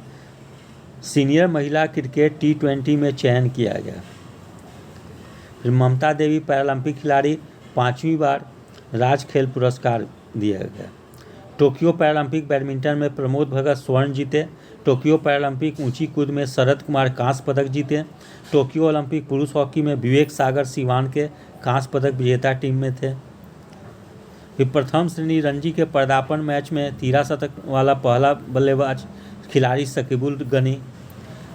सीनियर महिला क्रिकेट T20 में चयन किया गया। फिर ममता देवी पैरालंपिक खिलाड़ी, 5वीं बार राज खेल पुरस्कार दिया गया। टोक्यो पैरालंपिक बैडमिंटन में प्रमोद भगत स्वर्ण जीते। टोक्यो पैरालंपिक ऊंची कूद में शरद कुमार कांस्य पदक जीते। टोक्यो ओलंपिक पुरुष हॉकी में विवेक सागर सीवान के कांस्य पदक विजेता टीम में थे। फिर प्रथम श्रेणी रणजी के पदार्पण मैच में 13 शतक वाला पहला बल्लेबाज खिलाड़ी शकीबुल गनी।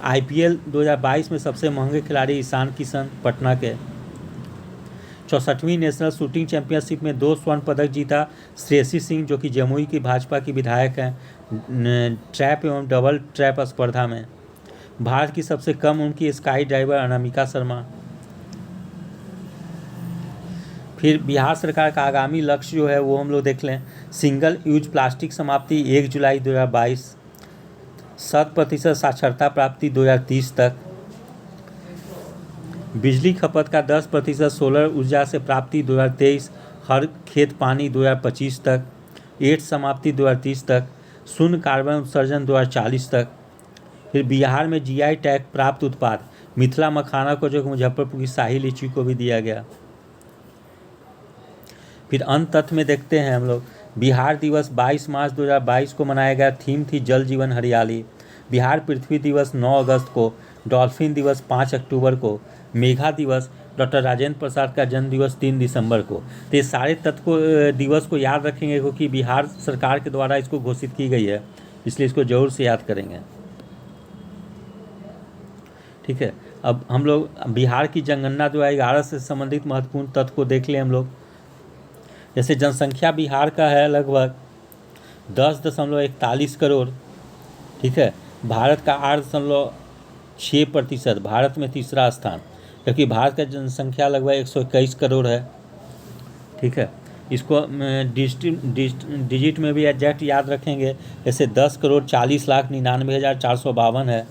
IPL 2022 में सबसे महंगे खिलाड़ी ईशान किशन पटना के। 64वीं नेशनल शूटिंग चैंपियनशिप में 2 स्वर्ण पदक जीता श्रेयसी सिंह, जो कि जमुई की भाजपा की विधायक हैं, ट्रैप एवं डबल ट्रैप स्पर्धा में। भारत की सबसे कम उम्र की स्काई डाइवर अनामिका शर्मा। फिर बिहार सरकार का आगामी लक्ष्य जो है वो हम लोग देख लें। सिंगल यूज प्लास्टिक समाप्ति 1 जुलाई 2022, 100% साक्षरता प्राप्ति 2030 तक, बिजली खपत का 10% सोलर ऊर्जा से प्राप्ति 2023, हर खेत पानी 2025 तक, एड्स समाप्ति 2030 तक, शून्य कार्बन उत्सर्जन 2040 तक। फिर बिहार में GI टैग प्राप्त उत्पाद मिथिला मखाना को, जो मुजफ्फरपुर की शाही लीची को भी दिया गया। फिर अंत तथ्य में देखते हैं हम लोग। बिहार दिवस 22 मार्च 2022 को मनाया गया। थीम थी जल जीवन हरियाली। बिहार पृथ्वी दिवस 9 अगस्त को। डॉल्फिन दिवस 5 अक्टूबर को। मेघा दिवस डॉक्टर राजेंद्र प्रसाद का जन्म दिवस 3 दिसंबर को। तो ये सारे तथ्य को दिवस को याद रखेंगे, क्योंकि बिहार सरकार के द्वारा इसको घोषित की गई है, इसलिए इसको जरूर से याद करेंगे। ठीक है, अब हम लोग बिहार की जनगणना 2011 से संबंधित महत्वपूर्ण तथ्य को देख लें हम लोग। जैसे जनसंख्या बिहार का है लगभग 10.41 करोड़। ठीक है, भारत का 8.6%, भारत में तीसरा स्थान, क्योंकि भारत का जनसंख्या लगभग 121 करोड़ है। ठीक है, इसको डिजिट में भी एग्जैक्ट याद रखेंगे। जैसे 10,40,99,452 है।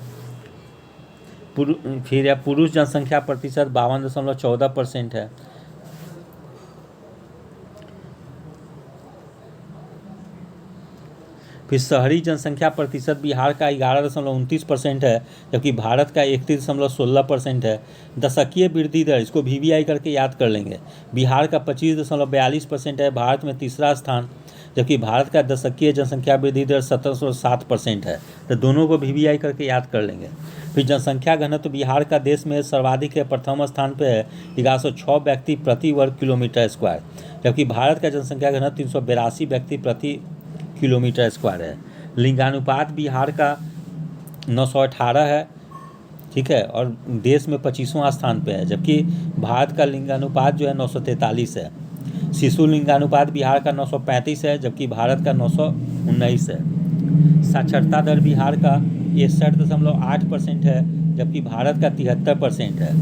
फिर पुरुष जनसंख्या प्रतिशत 52.14% है। फिर शहरी जनसंख्या प्रतिशत बिहार का 11.29% है, जबकि भारत का 31.16% है। दशकीय वृद्धि दर, इसको VVI करके याद कर लेंगे। बिहार का 25.42% है, भारत में तीसरा स्थान, जबकि भारत का दशकीय जनसंख्या वृद्धि दर 17.7% है। तो दोनों को VVI करके याद कर लेंगे। फिर जनसंख्या घनत्व बिहार का देश में सर्वाधिक है, प्रथम स्थान पे है, 1106 व्यक्ति प्रति वर्ग किलोमीटर स्क्वायर, जबकि भारत का जनसंख्या घनत्व 382 व्यक्ति प्रति किलोमीटर स्क्वायर है। लिंगानुपात बिहार का 918 है। ठीक है, और देश में 25वां स्थान पे है, जबकि भारत का लिंगानुपात जो है 943 है। शिशु लिंगानुपात बिहार का 935 है, जबकि भारत का 919 है। साक्षरता दर बिहार का 61.8% है, जबकि भारत का 73% है।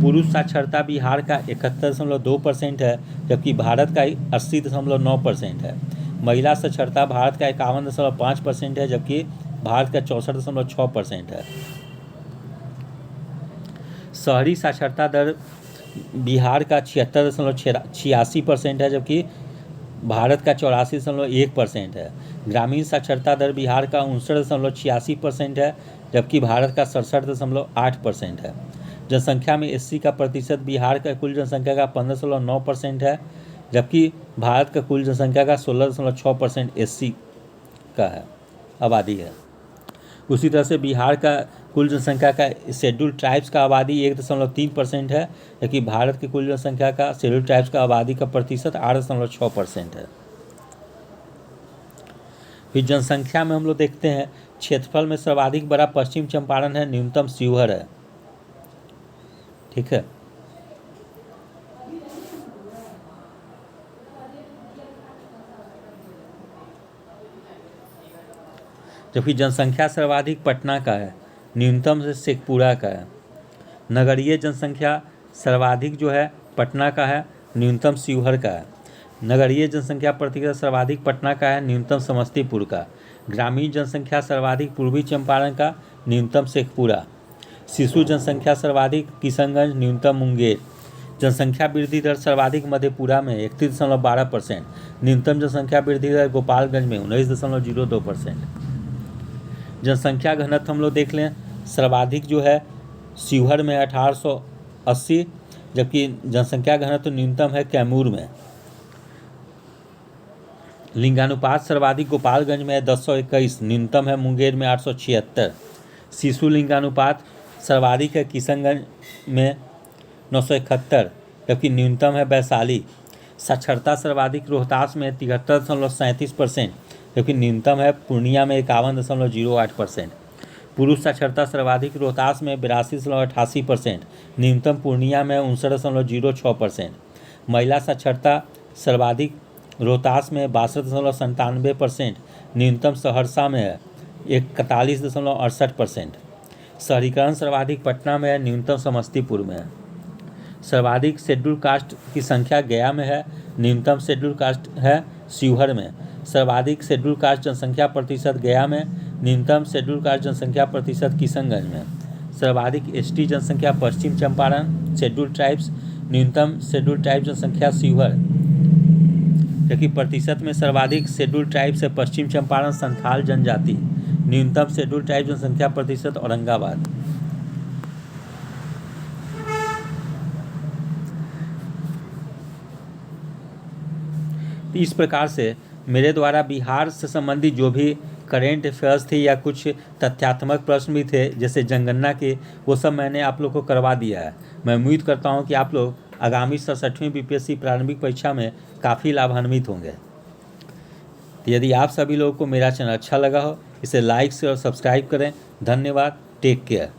पुरुष साक्षरता बिहार का 71.2% है, जबकि भारत का 80.9% है। महिला साक्षरता भारत का 51.5% है, जबकि भारत का 64.6% है। शहरी साक्षरता दर बिहार का 76.86% है, जबकि भारत का 84.1% है। ग्रामीण साक्षरता दर बिहार का 59.86% है, जबकि भारत का 67.8% है। जनसंख्या में SC का प्रतिशत बिहार का कुल जनसंख्या का 15.9% है, जबकि भारत का कुल जनसंख्या का 16.6% SC का है, आबादी है। उसी तरह से बिहार का कुल जनसंख्या का शेड्यूल ट्राइब्स का आबादी 1.3% है, जबकि भारत की कुल जनसंख्या का शेड्यूल ट्राइब्स का आबादी का प्रतिशत 8.6% है। फिर जनसंख्या में हम लोग देखते हैं, क्षेत्रफल में सर्वाधिक बड़ा पश्चिम चंपारण है, न्यूनतम शिवहर है। ठीक है, जबकि जनसंख्या सर्वाधिक पटना का है, न्यूनतम से शेखपुरा का है। नगरीय जनसंख्या सर्वाधिक जो है पटना का है, न्यूनतम शिवहर का है। नगरीय जनसंख्या प्रतिशत सर्वाधिक पटना का है, न्यूनतम समस्तीपुर का। ग्रामीण जनसंख्या सर्वाधिक पूर्वी चंपारण का, न्यूनतम शेखपुरा। शिशु जनसंख्या सर्वाधिक किशनगंज, न्यूनतम मुंगेर। जनसंख्या वृद्धि दर सर्वाधिक मधेपुरा में 31.12%, न्यूनतम जनसंख्या वृद्धि दर गोपालगंज में 19.02%। जनसंख्या घनत्व हम लोग देख लें, सर्वाधिक जो है शिवहर में 1880, जबकि जनसंख्या घनत्व न्यूनतम है कैमूर में। लिंगानुपात सर्वाधिक गोपालगंज में है 1021, न्यूनतम है मुंगेर में 876। शिशु लिंगानुपात सर्वाधिक है किशनगंज में 971, जबकि न्यूनतम है वैशाली। साक्षरता सर्वाधिक रोहतास में 73.37%, जबकि न्यूनतम है पूर्णिया में 51.08%। पुरुष साक्षरता सर्वाधिक रोहतास में 82.88%, न्यूनतम पूर्णिया में 59.06%। महिला साक्षरता सर्वाधिक रोहतास में 62.97%, न्यूनतम सहरसा में है 41.68%। शहरीकरण सर्वाधिक पटना में है, न्यूनतम समस्तीपुर में है। सर्वाधिक शेड्यूल कास्ट की संख्या गया में है, न्यूनतम शेड्यूल कास्ट है शिवहर में। सर्वाधिक शेड्यूल कास्ट जनसंख्या प्रतिशत गया में, न्यूनतम शेड्यूल कास्ट जनसंख्या प्रतिशत किशनगंज में। सर्वाधिक एसटी जनसंख्या पश्चिम चंपारण शेड्यूल ट्राइब्स, न्यूनतम शेड्यूल ट्राइब जनसंख्या शिवहर, जबकि प्रतिशत में सर्वाधिक शेड्यूल ट्राइब्स है पश्चिम चंपारण संथाल जनजाति, न्यूनतम शेड्यूल ट्राइब जनसंख्या प्रतिशत औरंगाबाद। इस प्रकार से मेरे द्वारा बिहार से संबंधित जो भी करेंट अफेयर्स थे या कुछ तथ्यात्मक प्रश्न भी थे जैसे जनगणना के, वो सब मैंने आप लोग को करवा दिया है। मैं उम्मीद करता हूँ कि आप लोग आगामी 67वीं बीपीएससी प्रारंभिक परीक्षा में काफ़ी लाभान्वित होंगे। तो यदि आप सभी लोगों को मेरा चैनल अच्छा लगा हो, इसे लाइक से और सब्सक्राइब करें। धन्यवाद। Take care.